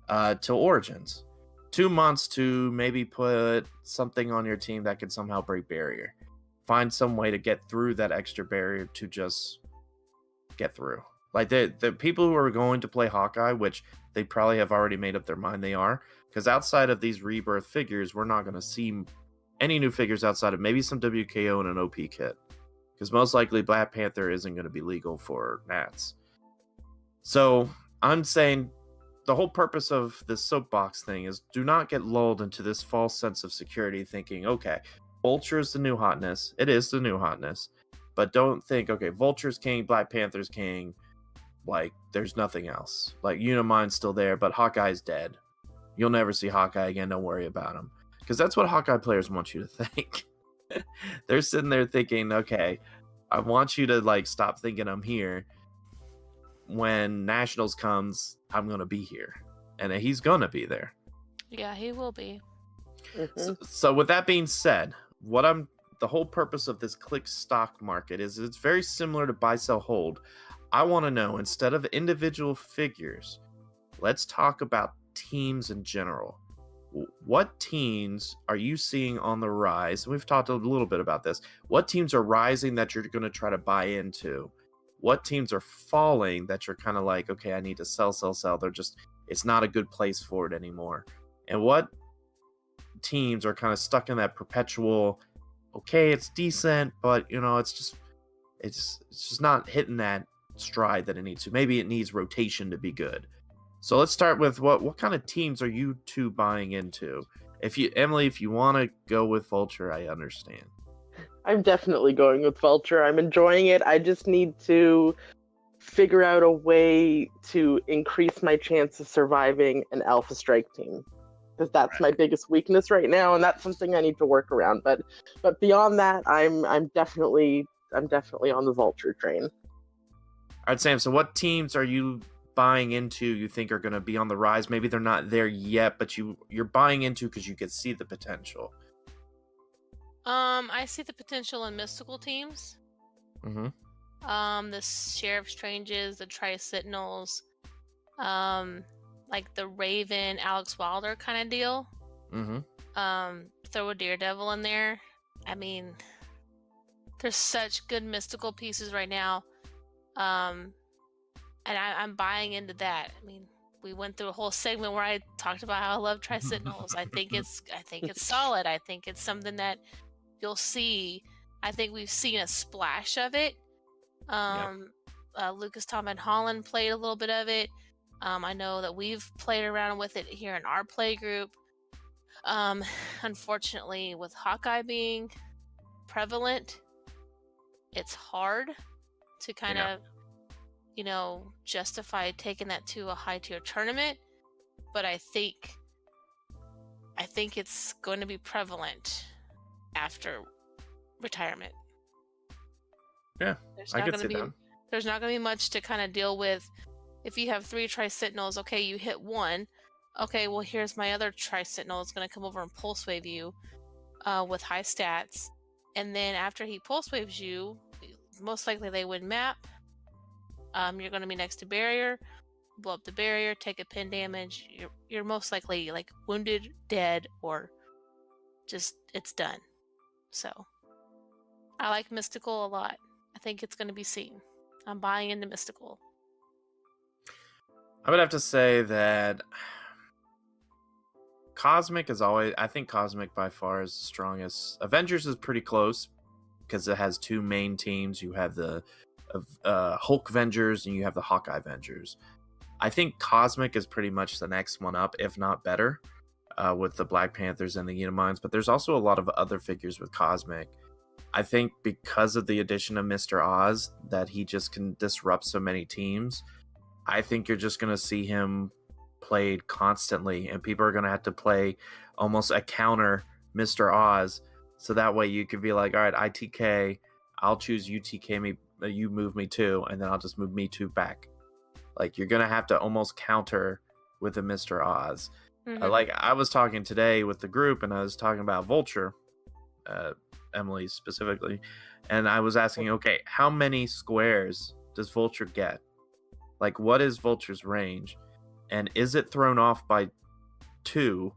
to Origins. 2 months to maybe put something on your team that could somehow break barrier. Find some way to get through that extra barrier to just get through. Like the people who are going to play Hawkeye, which they probably have already made up their mind they are, because outside of these Rebirth figures, we're not going to see any new figures outside of maybe some WKO and an OP kit, because most likely Black Panther isn't going to be legal for Nats. So I'm saying the whole purpose of this soapbox thing is do not get lulled into this false sense of security thinking, okay, Vulture is the new hotness. It is the new hotness. But don't think, okay, Vulture's king, Black Panther's king, like, there's nothing else. Like, Unimind's still there, but Hawkeye's dead. You'll never see Hawkeye again, don't worry about him. Because that's what Hawkeye players want you to think. They're sitting there thinking, okay, I want you to, like, stop thinking I'm here. When Nationals comes, I'm going to be here. And he's going to be there. yeah, he will be. Mm-hmm. So with that being said, the whole purpose of this Clix stock market is it's very similar to buy, sell, hold. I want to know, instead of individual figures, let's talk about teams in general. What teams are you seeing on the rise? We've talked a little bit about this. What teams are rising that you're going to try to buy into? What teams are falling that you're kind of like, okay, I need to sell. It's not a good place for it anymore. And what teams are kind of stuck in that perpetual, okay, it's decent, but it's just not hitting that stride that it needs to. Maybe it needs rotation to be good. So let's start with what kind of teams are you two buying into? Emily, if you want to go with Vulture, I understand. I'm definitely going with Vulture. I'm enjoying it. I just need to figure out a way to increase my chance of surviving an Alpha Strike team, because that's my biggest weakness right now, and that's something I need to work around. But beyond that, I'm definitely on the Vulture train. All right, Sam. So what teams are you buying into? You think are going to be on the rise? Maybe they're not there yet, but you're buying into because you can see the potential. I see the potential in mystical teams. Mm-hmm. The Sheriff Stranges, the Tri-Sentinels, like the Raven, Alex Wilder kind of deal. Mm-hmm. Throw a Daredevil in there. I mean, there's such good mystical pieces right now. And I'm buying into that. I mean, we went through a whole segment where I talked about how I love Tri-Sentinels. I think it's solid. I think it's something that you'll see. I think we've seen a splash of it. Lucas Tom and Holland played a little bit of it. I know that we've played around with it here in our play group. Unfortunately, with Hawkeye being prevalent, it's hard to kind of, justify taking that to a high tier tournament. But I think it's going to be prevalent after retirement. Yeah, I could see that. There's not going to be much to kind of deal with. If you have 3 Tri-Sentinels, okay, you hit one. Okay, well, here's my other Tri-Sentinel. It's going to come over and pulse wave you with high stats. And then after he pulse waves you, most likely they win map. You're going to be next to barrier, blow up the barrier, take a pin damage. You're most likely like wounded, dead, or just it's done. So I like mystical a lot. I think it's going to be seen. I'm buying into Mystical. I would have to say that Cosmic is always. I think Cosmic by far is the strongest. Avengers is pretty close because it has two main teams. You have the Hulk Avengers and you have the Hawkeye Avengers. I think Cosmic is pretty much the next one up, if not better, with the Black Panthers and the Unimind. But there's also a lot of other figures with Cosmic. I think because of the addition of Mr. Oz, that he just can disrupt so many teams. I think you're just going to see him played constantly, and people are going to have to play almost a counter Mr. Oz, so that way you could be like, all right, ITK, I'll choose UTK me, you move me too, and then I'll just move me two back. Like, you're going to have to almost counter with a Mr. Oz. Like, I was talking today with the group, and I was talking about Vulture, Emily specifically, and I was asking, okay, how many squares does Vulture get? Like, what is Vulture's range? And is it thrown off by 2?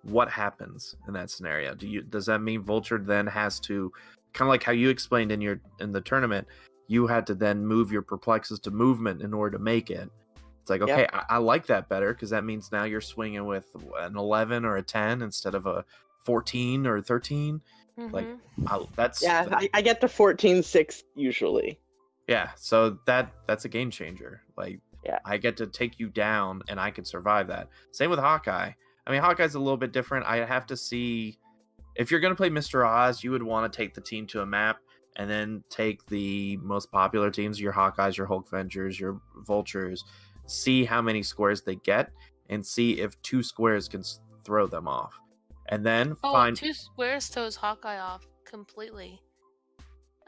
What happens in that scenario? Does that mean Vulture then has to, kind of like how you explained in the tournament, you had to then move your Perplexes to movement in order to make it? It's like, okay, I like that better because that means now you're swinging with an 11 or a 10 instead of a 14 or 13. Like, that's I get to 14-6 usually. Yeah, so that's a game changer. Like, yeah, I get to take you down, and I can survive that. Same with Hawkeye. I mean, Hawkeye's a little bit different. I have to see if you're going to play Mr. Oz, you would want to take the team to a map, and then take the most popular teams, your Hawkeyes, your Hulk Avengers, your Vultures, see how many squares they get, and see if 2 squares can throw them off, and then find 2 squares throws Hawkeye off completely.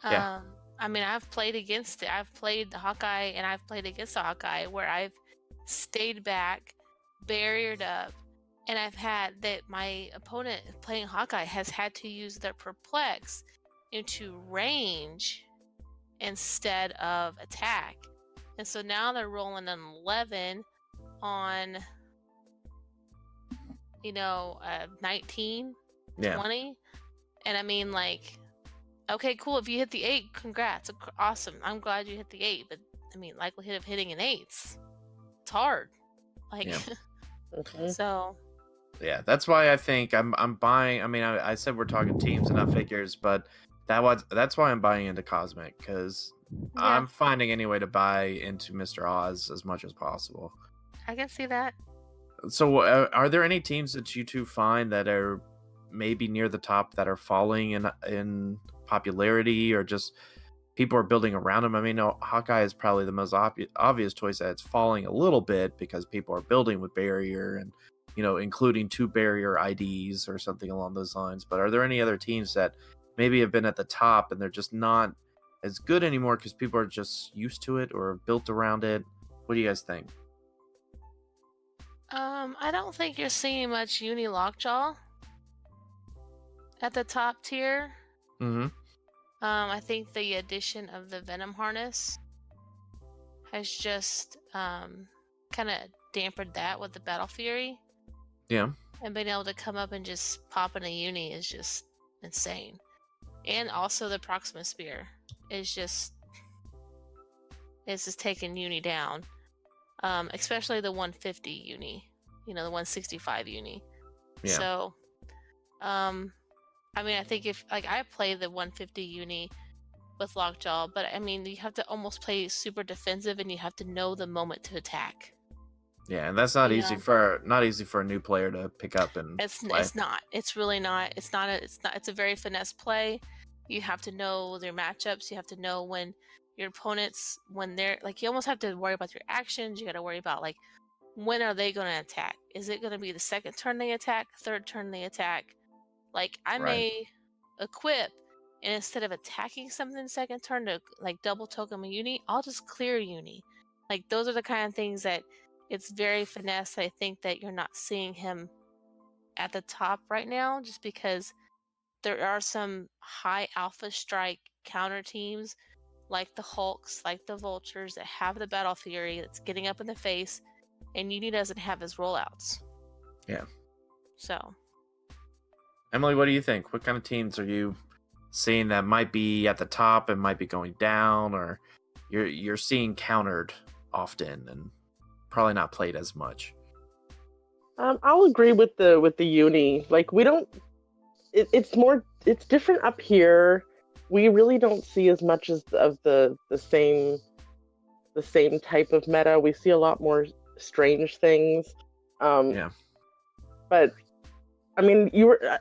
Yeah. I mean, I've played against it. I've played the Hawkeye, and I've played against the Hawkeye where I've stayed back, barriered up, and I've had that my opponent playing Hawkeye has had to use their Perplex into range instead of attack. And so now they're rolling an 11 on, 19, 20. And I mean, like, okay, cool. If you hit the 8, congrats. Awesome. I'm glad you hit the 8. But, I mean, likelihood of hitting an 8's, it's hard. Like, so. Yeah, that's why I think I'm buying. I mean, I said we're talking teams and not figures, but that's why I'm buying into Cosmic, because I'm finding any way to buy into Mr. Oz as much as possible. I can see that. So, are there any teams that you two find that are maybe near the top that are falling in popularity, or just people are building around them? I mean, Hawkeye is probably the most obvious choice that it's falling a little bit because people are building with barrier and, including 2 barrier IDs or something along those lines. But are there any other teams that maybe have been at the top and they're just not as good anymore because people are just used to it or built around it? What do you guys think? I don't think you're seeing much Uni Lockjaw at the top tier. I think the addition of the Venom Harness has just kind of dampened that with the Battle Fury. Yeah. And being able to come up and just pop in a Uni is just insane. And also the Proxima Spear is just taking Uni down. Especially the 150 Uni, the 165 Uni. Yeah. So, I mean, I think if, like, I play the 150 Uni with Lockjaw, but I mean, you have to almost play super defensive, and you have to know the moment to attack. Yeah, and that's not easy for a new player to pick up and play. It's not. It's really not. It's a very finesse play. You have to know their matchups. You have to know when your opponents, when they're like, you almost have to worry about your actions. You got to worry about, like, when are they going to attack? Is it going to be the second turn they attack, third turn they attack? Like, I may equip, and instead of attacking something second turn to, like, double token a Uni, I'll just clear Uni. Like, those are the kind of things that it's very finesse. I think that you're not seeing him at the top right now, just because there are some high alpha strike counter teams like the Hulks, like the Vultures, that have the Battle Fury that's getting up in the face, and Uni doesn't have his rollouts. Yeah. So, Emily, what do you think? What kind of teams are you seeing that might be at the top and might be going down, or you're seeing countered often and probably not played as much. I'll agree with the uni. Like we don't. It's different up here. We really don't see as much as of the same type of meta. We see a lot more strange things. Yeah. But I mean, you were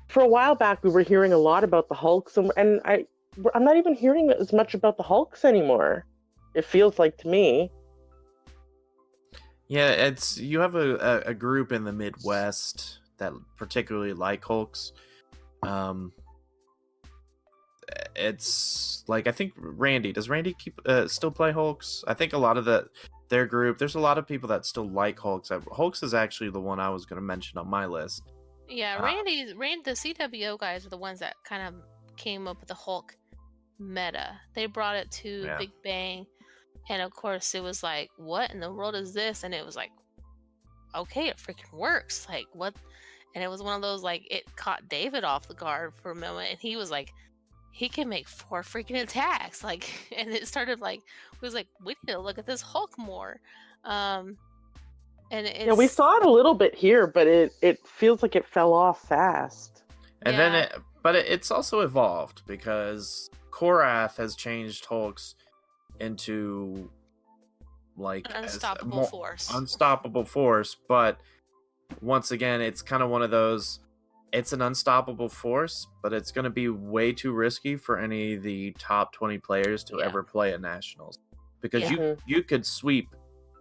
for a while back. We were hearing a lot about the Hulks, and I'm not even hearing as much about the Hulks anymore. It feels like to me. Yeah, it's you have a group in the Midwest that particularly like Hulks. It's like I think Randy does Randy keep still play Hulks? I think a lot of their group. There's a lot of people that still like Hulks. Hulks is actually the one I was going to mention on my list. Yeah, Randy, the CWO guys are the ones that kind of came up with the Hulk meta. They brought it to Big Bang, and of course it was like, what in the world is this? And it was like, okay, it freaking works. Like what? And it was one of those like it caught David off the guard for a moment, and he was like, he can make 4 freaking attacks. Like, and it started like it was like we need to look at this Hulk more. And Yeah, we saw it a little bit here, but it feels like it fell off fast. And then it's also evolved because Korath has changed Hulks into like an unstoppable force. Unstoppable force, but once again, it's kind of one of those. It's an unstoppable force, but it's going to be way too risky for any of the top 20 players to ever play at Nationals because you could sweep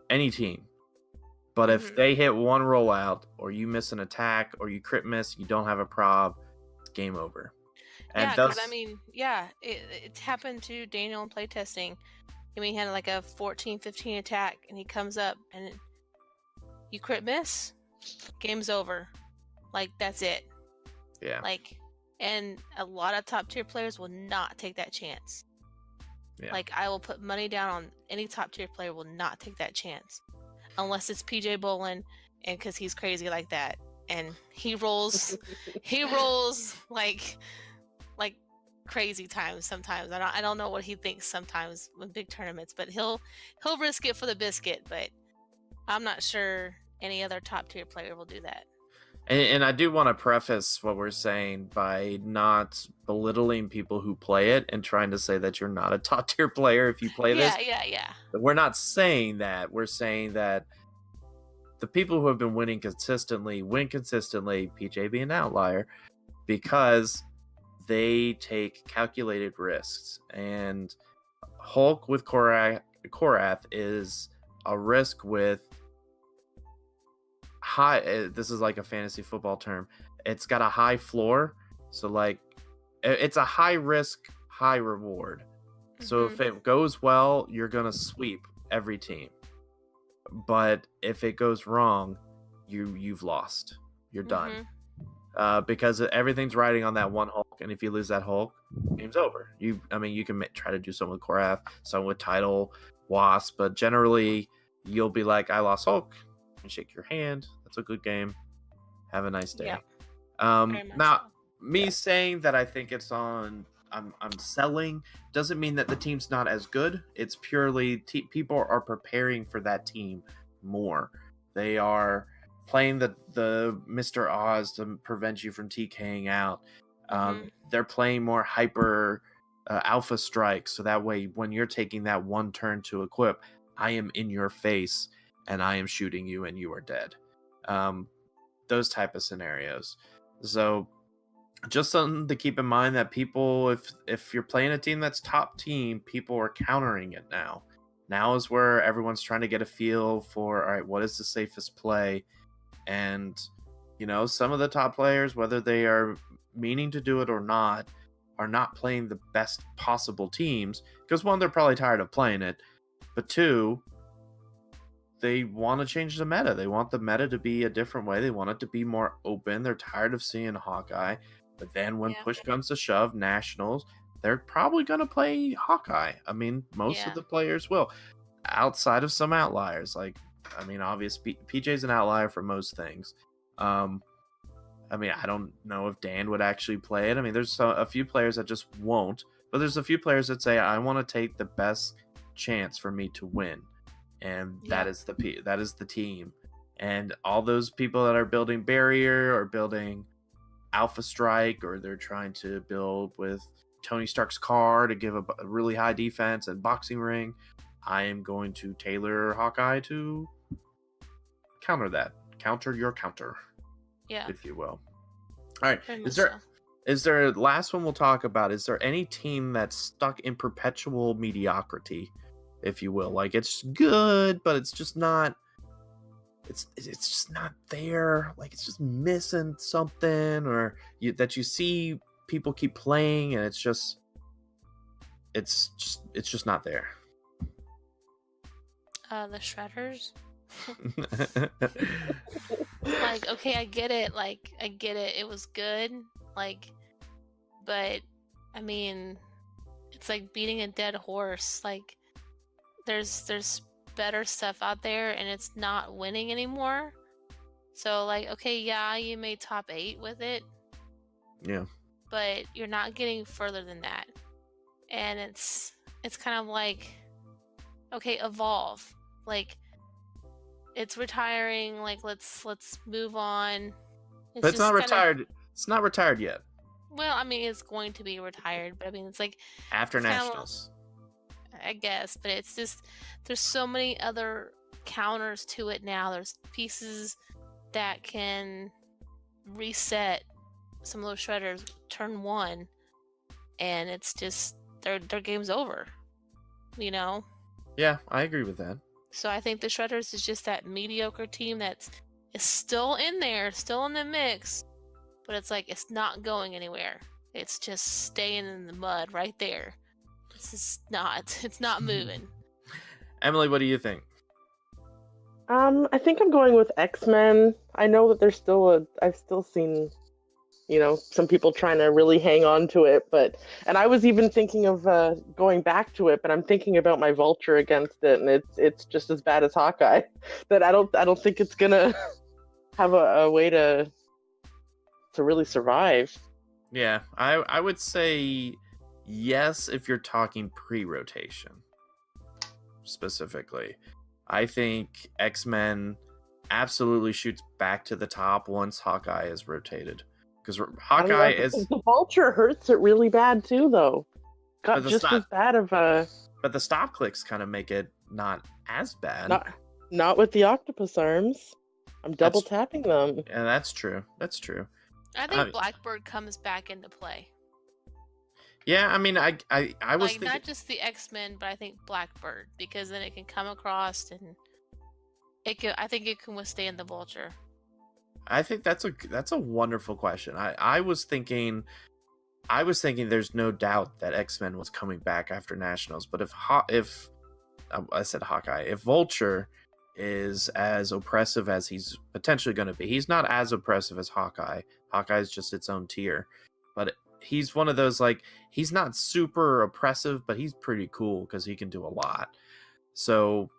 any team. But if they hit one rollout, or you miss an attack, or you crit miss, you don't have a prob, it's game over. And because I mean, it's happened to Daniel in playtesting. I mean, he had like a 14-15 attack, and he comes up, and you crit miss, game's over. Like, that's it. Yeah. Like, and a lot of top tier players will not take that chance. Yeah. Like, I will put money down on any top tier player will not take that chance. Unless it's PJ Bolin, and because he's crazy like that, and he rolls like crazy times sometimes. I don't know what he thinks sometimes with big tournaments, but he'll risk it for the biscuit. But I'm not sure any other top tier player will do that. And I do want to preface what we're saying by not belittling people who play it and trying to say that you're not a top tier player if you play this. Yeah. We're not saying that. We're saying that the people who have been winning consistently win consistently, PJ being an outlier, because they take calculated risks. And Hulk with Korath is a risk with high. This is like a fantasy football term. It's got a high floor, so like it's a high risk, high reward. So if it goes well, you're gonna sweep every team. But if it goes wrong, you've lost. You're done. Because everything's riding on that one Hulk, and if you lose that Hulk, game's over. You can try to do some with Korath, some with Tidal, Wasp, but generally you'll be like, I lost Hulk, and shake your hand. That's a good game. Have a nice day. Yeah. Saying that I think it's on. I'm selling doesn't mean that the team's not as good. It's purely people are preparing for that team more. They are playing the Mr. Oz to prevent you from TKing out. They're playing more hyper alpha strikes, so that way when you're taking that one turn to equip, I am in your face and I am shooting you and you are dead. Those type of scenarios. So just something to keep in mind that people, if you're playing a team that's top team, people are countering it now. Now is where everyone's trying to get a feel for, all right, what is the safest play? And, some of the top players, whether they are meaning to do it or not, are not playing the best possible teams. Because one, they're probably tired of playing it. But two, they want to change the meta. They want the meta to be a different way. They want it to be more open. They're tired of seeing Hawkeye. But then when push comes to shove, Nationals, they're probably going to play Hawkeye. I mean, most of the players will. Outside of some outliers. Like, obvious PJ's an outlier for most things. I mean, I don't know if Dan would actually play it. I mean, there's a few players that just won't, but there's a few players that say, I want to take the best chance for me to win. And Yeah. that is the team. And all those people that are building Barrier or building Alpha Strike, or they're trying to build with Tony Stark's car to give a really high defense and boxing ring, I am going to tailor Hawkeye to counter that. Counter your counter, Yeah. if you will. All right. Very Is much there so. is there last one we'll talk about? Is there any team that's stuck in perpetual mediocrity, if you will? Like, it's good, but it's just not. It's just not there. Like, it's just missing something, or that you see people keep playing, and it's just not there. The Shredders. Like, okay, I get it. Like, I get it. It was good. Like, but I mean, it's like beating a dead horse. Like, there's better stuff out there, and it's not winning anymore. So, like, okay, yeah, you made top 8 with it, Yeah. but you're not getting further than that. And it's kind of like, okay, evolve. Like, it's retiring. Like, let's move on. But it's not just kinda- retired. It's not retired yet. Well, I mean, it's going to be retired, but I mean, it's like, After it's kinda- Nationals. I guess, but it's just, there's so many other counters to it now. There's pieces that can reset some of those Shredders turn 1, and it's just their game's over. You know? Yeah, I agree with that. So I think the Shredders is just that mediocre team is still in there, still in the mix, but it's like it's not going anywhere. It's just staying in the mud right there. It's not moving. Emily, what do you think? I think I'm going with X-Men. I know that there's I've still seen, some people trying to really hang on to it, and I was even thinking of going back to it, but I'm thinking about my Vulture against it, and it's just as bad as Hawkeye. That I don't think it's gonna have a way to really survive. Yeah, I would say yes if you're talking pre-rotation specifically. I think X-Men absolutely shoots back to the top once Hawkeye is rotated. Because Hawkeye is... The Vulture hurts it really bad too, though. Got just as bad of a... But the stop clicks kind of make it not as bad. Not with the octopus arms. I'm double tapping them. Yeah, that's true. That's true. I think Blackbird comes back into play. Yeah, I mean, I was like, not just the X-Men, but I think Blackbird, because then it can come across and I think it can withstand the Vulture. I think that's a wonderful question. I was thinking there's no doubt that X-Men was coming back after Nationals, but if I said Hawkeye, if Vulture is as oppressive as he's potentially going to be, he's not as oppressive as Hawkeye. Hawkeye is just its own tier, but he's one of those, like, he's not super oppressive, but he's pretty cool because he can do a lot. So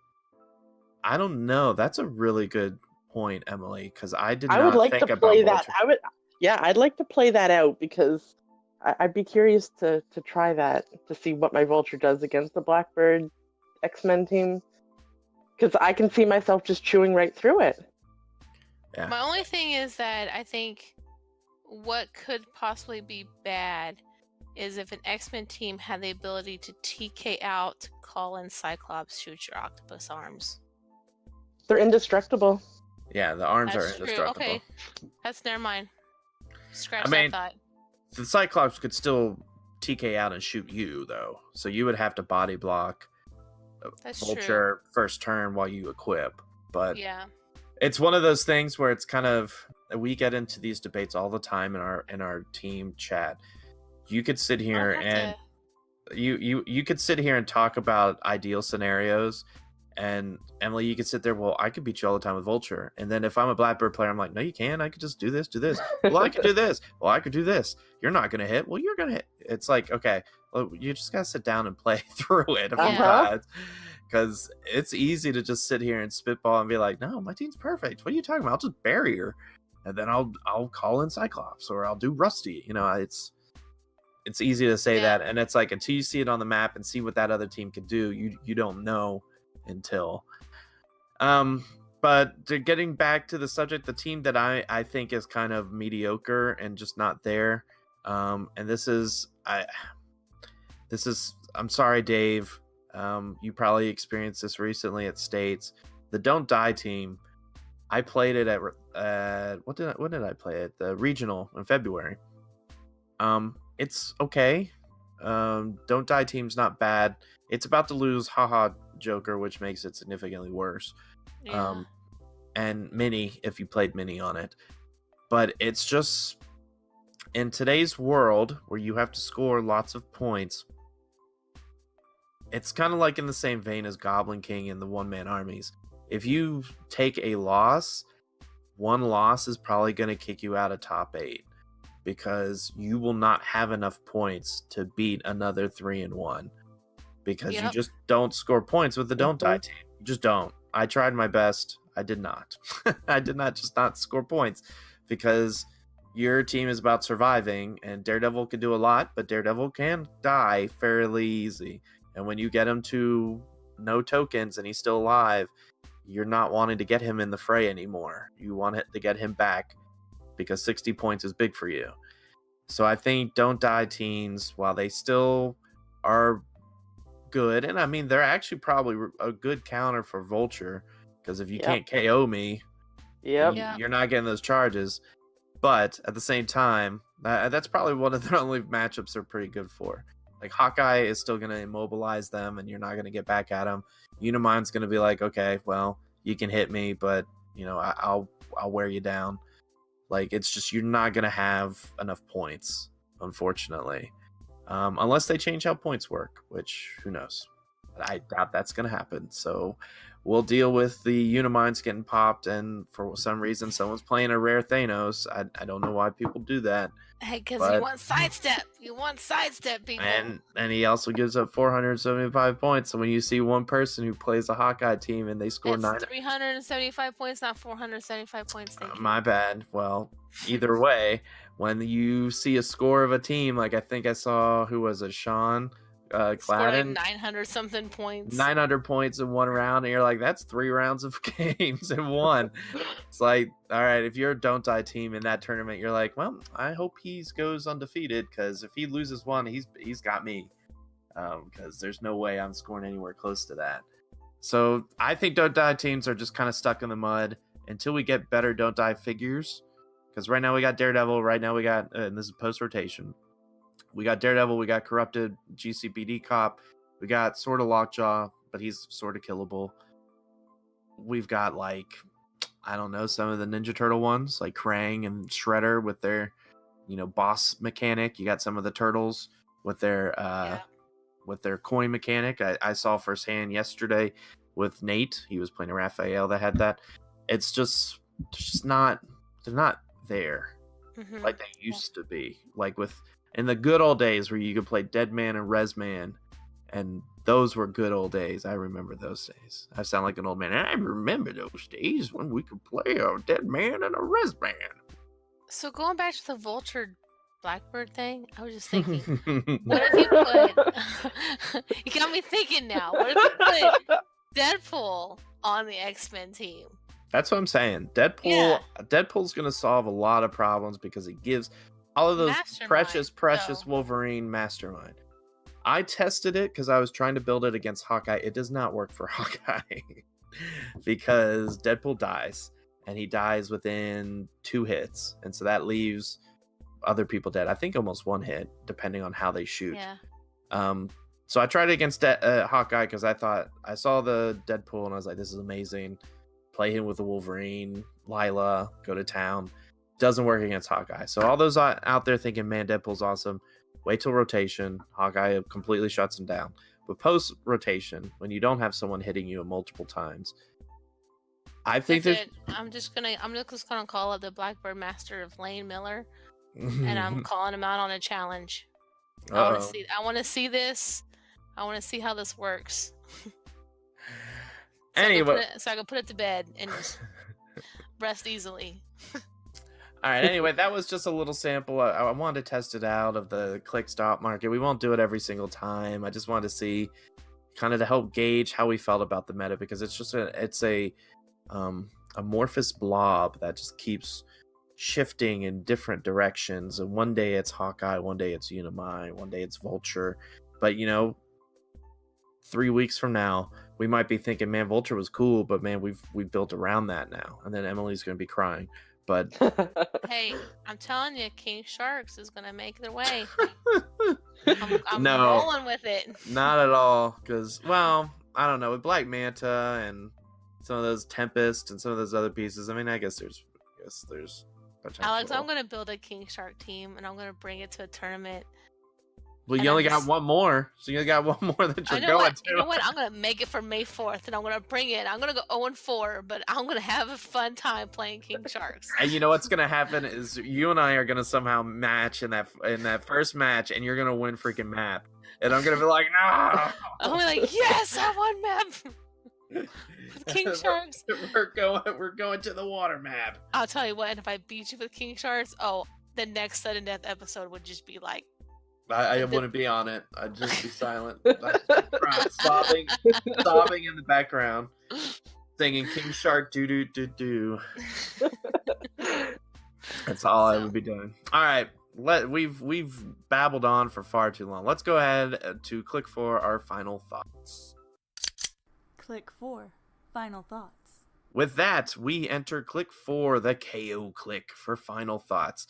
I don't know. That's a really good point, Emily, because I would like think to play that. Vulture. I'd like to play that out, because I'd be curious to try that, to see what my Vulture does against the Blackbird X-Men team, because I can see myself just chewing right through it. Yeah. My only thing is that I think what could possibly be bad is if an X-Men team had the ability to TK out, call in Cyclops, shoot your octopus arms. They're indestructible. Yeah, the arms That's are true. indestructible. Okay, that's never mind. Scratch I mean, that thought. The Cyclops could still TK out and shoot you, though. So you would have to body block That's Vulture first turn while you equip. But yeah, it's one of those things where it's kind of, we get into these debates all the time in our team chat. You could sit here and you could sit here and talk about ideal scenarios, and Emily, you could sit there, well, I could beat you all the time with Vulture, and then if I'm a Blackbird player, I'm like, no, you can't. I could just do this. Well, I could do this. Well, I could do this. You're not gonna hit. Well, you're gonna hit. It's like, okay, well, you just gotta sit down and play through it a few times, because it's easy to just sit here and spitball and be like, no, my team's perfect. What are you talking about? I'll just bury her. and then I'll call in Cyclops or I'll do Rusty. You know, it's easy to say Yeah. that, and it's like until you see it on the map and see what that other team can do, you don't know until. But getting back to the subject, the team that I think is kind of mediocre and just not there, and this is I'm sorry, Dave. You probably experienced this recently at States. The Don't Die team. I played it at when did I play it? The regional in February. It's okay. Don't Die team's not bad. It's about to lose Haha Joker, which makes it significantly worse. Yeah. And Mini, if you played Mini on it. But it's just, in today's world where you have to score lots of points, it's kind of like in the same vein as Goblin King and the one-man armies. If you take a loss, one loss is probably going to kick you out of top 8 because you will not have enough points to beat another 3-1 because you just don't score points with the Don't Die team. You just don't. I tried my best. I did not. I did not just not score points because your team is about surviving, and Daredevil can do a lot, but Daredevil can die fairly easy. And when you get him to no tokens and he's still alive, you're not wanting to get him in the fray anymore. You want to get him back because 60 points is big for you. So I think Don't Die teams, while they still are good, and I mean, they're actually probably a good counter for Vulture, because if you can't KO me, you're not getting those charges. But at the same time, that's probably one of the only matchups they're pretty good for. Like, Hawkeye is still going to immobilize them, and you're not going to get back at him. Unimind's going to be like, okay, well, you can hit me, but, you know, I'll wear you down. Like, it's just, you're not going to have enough points, unfortunately. Unless they change how points work, which, who knows? I doubt that's going to happen. So we'll deal with the Uniminds getting popped, and for some reason someone's playing a rare Thanos. I don't know why people do that. Hey, because you want sidestep. You want sidestep, people. And he also gives up 475 points. So when you see one person who plays a Hawkeye team and they score 375 points, not 475 points. My bad. Well, either way, when you see a score of a team, like I think I saw, who was it, Sean Gladden, like 900 something points. 900 points in one round, and you're like, that's 3 rounds of games in one. It's like, all right, if you're a Don't Die team in that tournament, you're like, well, I hope he goes undefeated, because if he loses one, he's got me, because there's no way I'm scoring anywhere close to that. So I think Don't Die teams are just kind of stuck in the mud until we get better Don't Die figures, because right now we got Daredevil, right now we got, and this is post-rotation, we got Daredevil, we got Corrupted GCPD Cop, we got sort of Lockjaw, but he's sort of killable. We've got, like, I don't know, some of the Ninja Turtle ones, like Krang and Shredder with their, you know, boss mechanic. You got some of the Turtles with their coin mechanic. I saw firsthand yesterday with Nate. He was playing a Raphael that had that. It's just not, they're not there like they used to be. Like in the good old days where you could play Deadman and Resman, and those were good old days. I remember those days. I sound like an old man. I remember those days when we could play a Deadman and a Resman. So going back to the Vulture Blackbird thing, I was just thinking, what if you put... you got me thinking now. What if you put Deadpool on the X-Men team? That's what I'm saying. Deadpool's going to solve a lot of problems because it gives all of those precious Wolverine mastermind. I tested it because I was trying to build it against Hawkeye. It does not work for Hawkeye because Deadpool dies, and he dies within 2 hits, and so that leaves other people dead. I think almost 1 hit, depending on how they shoot. Yeah. So I tried it against Hawkeye because I thought I saw the Deadpool and I was like, this is amazing. Play him with the Wolverine, Lila, go to town. Doesn't work against Hawkeye. So all those out there thinking, man, Deadpool's awesome, wait till rotation. Hawkeye completely shuts him down. But post rotation, when you don't have someone hitting you multiple times, I think I'm just gonna call up the Blackbird Master of Lane Miller, and I'm calling him out on a challenge. I want to see this. I want to see how this works. Anyway, so I can put it to bed and just rest easily. All right. Anyway, that was just a little sample. I wanted to test it out of the Clix stock market. We won't do it every single time. I just wanted to see, kind of to help gauge how we felt about the meta, because it's just a amorphous blob that just keeps shifting in different directions. And one day it's Hawkeye, one day it's Unimai, one day it's Vulture. But 3 weeks from now, we might be thinking, man, Vulture was cool, but man, we've built around that now. And then Emily's gonna be crying. But Hey, I'm telling you, King Sharks is gonna make their way. I'm no, rolling with it. not at all. Because, well, I don't know, with Black Manta and some of those Tempest and some of those other pieces, I mean, I guess there's potential. Alex, I'm gonna build a King Shark team and I'm gonna bring it to a tournament. Well, and you I'm only got just- one more, so you only got one more that I you're know going what? to. You know what? I'm gonna make it for May 4th, and I'm gonna bring it. I'm gonna go 0-4, but I'm gonna have a fun time playing King Sharks. And you know what's gonna happen is you and I are gonna somehow match in that first match, and you're gonna win freaking map, and I'm gonna be like, no. I'm gonna be like, yes, I won map. With King Sharks. We're going to the water map. I'll tell you what. And if I beat you with King Sharks, oh, the next sudden death episode would just be like. I wouldn't be on it. I'd just be silent, sobbing in the background, singing King Shark do do do do. That's all I would be doing. All right, we've babbled on for far too long. Let's go ahead to click for our final thoughts. Click 4. Final thoughts. With that, we enter click 4, the KO click for final thoughts.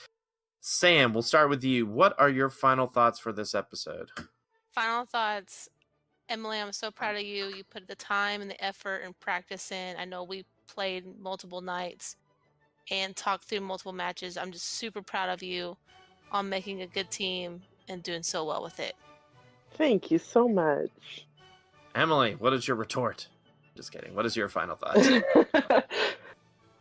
Sam, we'll start with you. What are your final thoughts for this episode? Final thoughts. Emily, I'm so proud of you. You put the time and the effort and practice in. I know we played multiple nights and talked through multiple matches. I'm just super proud of you on making a good team and doing so well with it. Thank you so much. Emily, what is your retort? Just kidding. What is your final thoughts?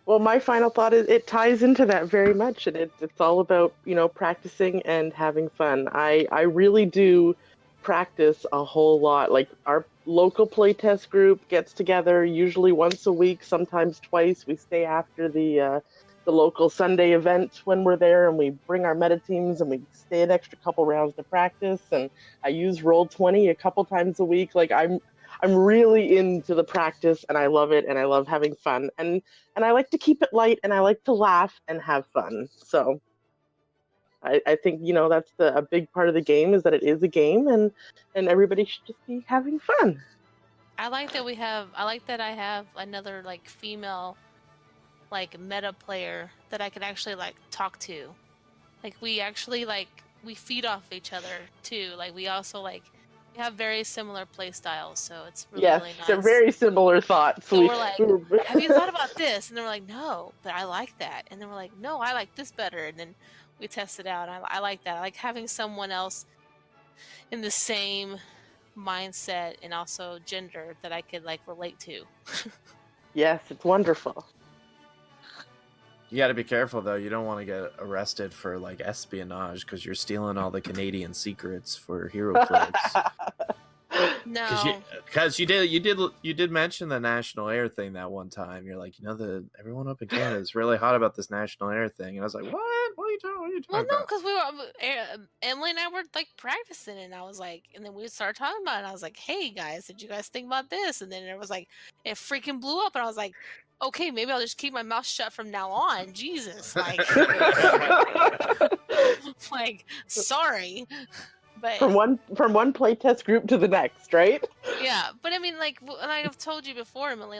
Well, my final thought is it ties into that very much, and it's all about, practicing and having fun. I really do practice a whole lot. Like, our local playtest group gets together usually once a week, sometimes twice. We stay after the local Sunday event when we're there, and we bring our meta teams, and we stay an extra couple rounds to practice. And I use Roll20 a couple times a week. Like, I'm really into the practice, and I love it, and I love having fun, and I like to keep it light, and I like to laugh and have fun. So I think that's a big part of the game, is that it is a game, and everybody should just be having fun. I like that I have another like female like meta player that I could actually like talk to. Like we actually we feed off each other too. Like we also we have very similar play styles, so it's really, really nice. They're very similar thoughts. So we're like, have you thought about this? And then we're like, no, but I like that. And then we're like, no, I like this better. And then we test it out. I like that. I like having someone else in the same mindset and also gender that I could relate to. Yes, it's wonderful. You got to be careful, though. You don't want to get arrested for espionage because you're stealing all the Canadian secrets for HeroClix. No, because you did mention the national air thing that one time. You're like, everyone up in Canada is really hot about this national air thing, and I was like, what? What are you talking well, no, about? because we were Emily and I were practicing, and I was like, and then we started talking about it. And I was like, hey guys, did you guys think about this? And then it was it freaking blew up, and I was like, okay, maybe I'll just keep my mouth shut from now on. Jesus, sorry, but from one playtest group to the next, right? yeah. But I mean, I've told you before, Emily,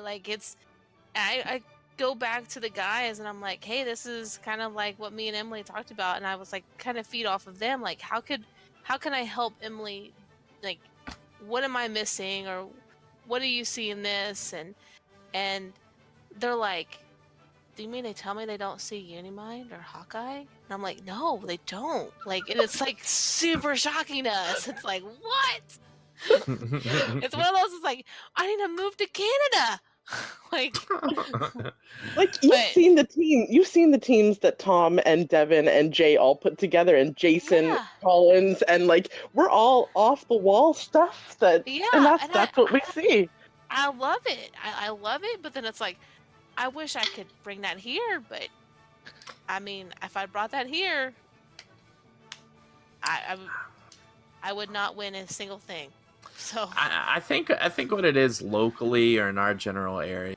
I go back to the guys and I'm like, hey, this is kind of like what me and Emily talked about, and I was kind of feed off of them. How can I help Emily? What am I missing, or what do you see in this? And they're like, do you mean they tell me they don't see Unimind or Hawkeye? And I'm like, no, they don't. And it's super shocking to us. It's like, what? It's one of those, it's I need to move to Canada. You've seen the teams that Tom and Devin and Jay all put together, and Jason Collins, and we're all off the wall stuff and that's what we see. I love it. I love it, but then it's I wish I could bring that here, but I mean, if I brought that here, I would not win a single thing. So I think what it is locally or in our general area,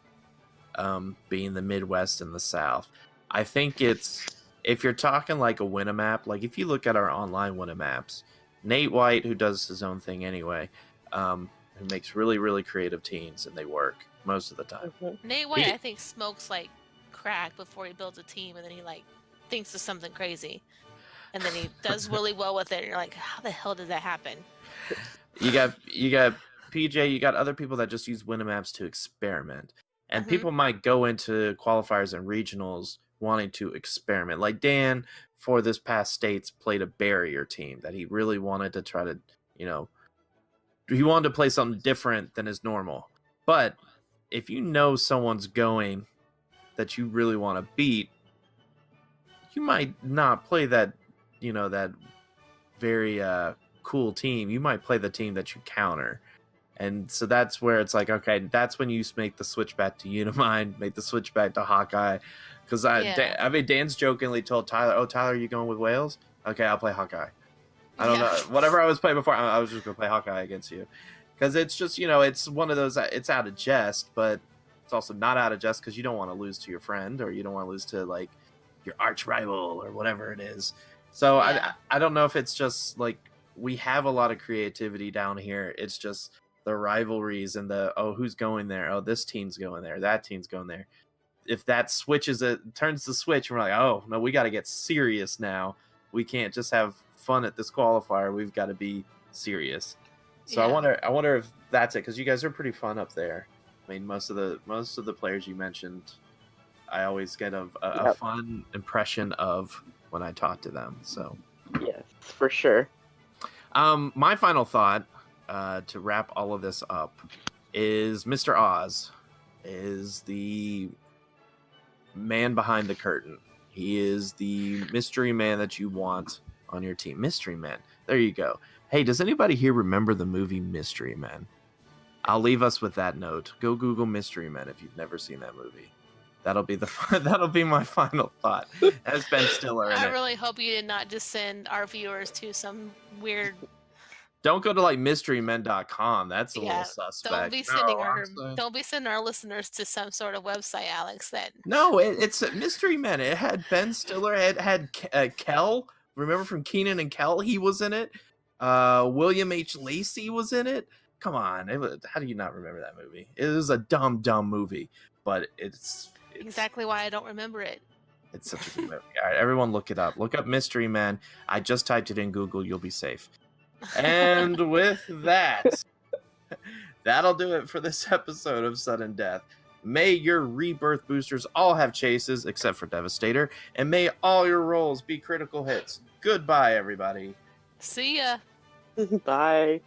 being the Midwest and the South, I think it's, if you're talking like a Winamap, like if you look at our online Winamaps, Nate White, who does his own thing anyway, who makes really, really creative teams, and they work most of the time. Nate White, I think, smokes like crack before he builds a team, and then he like thinks of something crazy, and then he does really well with it. And you're like, how the hell did that happen? You got PJ, you got other people that just use Winamaps to experiment. And people might go into qualifiers and regionals wanting to experiment. Like Dan, for this past states, played a barrier team that he really wanted to try to, he wanted to play something different than his normal. But if you know someone's going that you really want to beat, you might not play that, that very cool team. You might play the team that you counter. And so that's where it's like, okay, that's when you make the switch back to Unimind, make the switch back to Hawkeye. Because Dan's jokingly told Tyler, "Oh, Tyler, are you going with Wales? Okay, I'll play Hawkeye." I don't know. Whatever I was playing before, I was just going to play Hawkeye against you. Because it's just, it's one of those, it's out of jest, but it's also not out of jest because you don't want to lose to your friend, or you don't want to lose to, like, your arch rival or whatever it is. So I don't know if it's just, like, we have a lot of creativity down here. It's just the rivalries and the, who's going there? Oh, this team's going there. That team's going there. If that switches turns the switch, and we're like, oh no, we got to get serious now. We can't just have fun at this qualifier. We've got to be serious. So I wonder if that's it, because you guys are pretty fun up there. I mean, most of the players you mentioned, I always get a fun impression of when I talk to them. So yes, for sure. My final thought, to wrap all of this up, is Mr. Oz is the man behind the curtain. He is the mystery man that you want on your team. Mystery Man. There you go. Hey, does anybody here remember the movie Mystery Men? I'll leave us with that note. Go Google Mystery Men if you've never seen that movie. That'll be my final thought. As Ben Stiller in it. I really hope you did not just send our viewers to some weird. Don't go to like mysterymen.com. That's a little suspect. Don't be sending our listeners to some sort of website, Alex. No, it's Mystery Men. It had Ben Stiller. It had Kel. Remember from Kenan and Kel? He was in it. William H. Lacey was in it. Come on, how do you not remember that movie? It was a dumb movie, but it's exactly why I don't remember it. It's such a good movie. All right, everyone, look it up. Look up Mystery Men. I just typed it in Google. You'll be safe. And with that, that'll do it for this episode of Sudden Death. May your Rebirth boosters all have chases, except for Devastator, and may all your rolls be critical hits. Goodbye, everybody. See ya. Bye.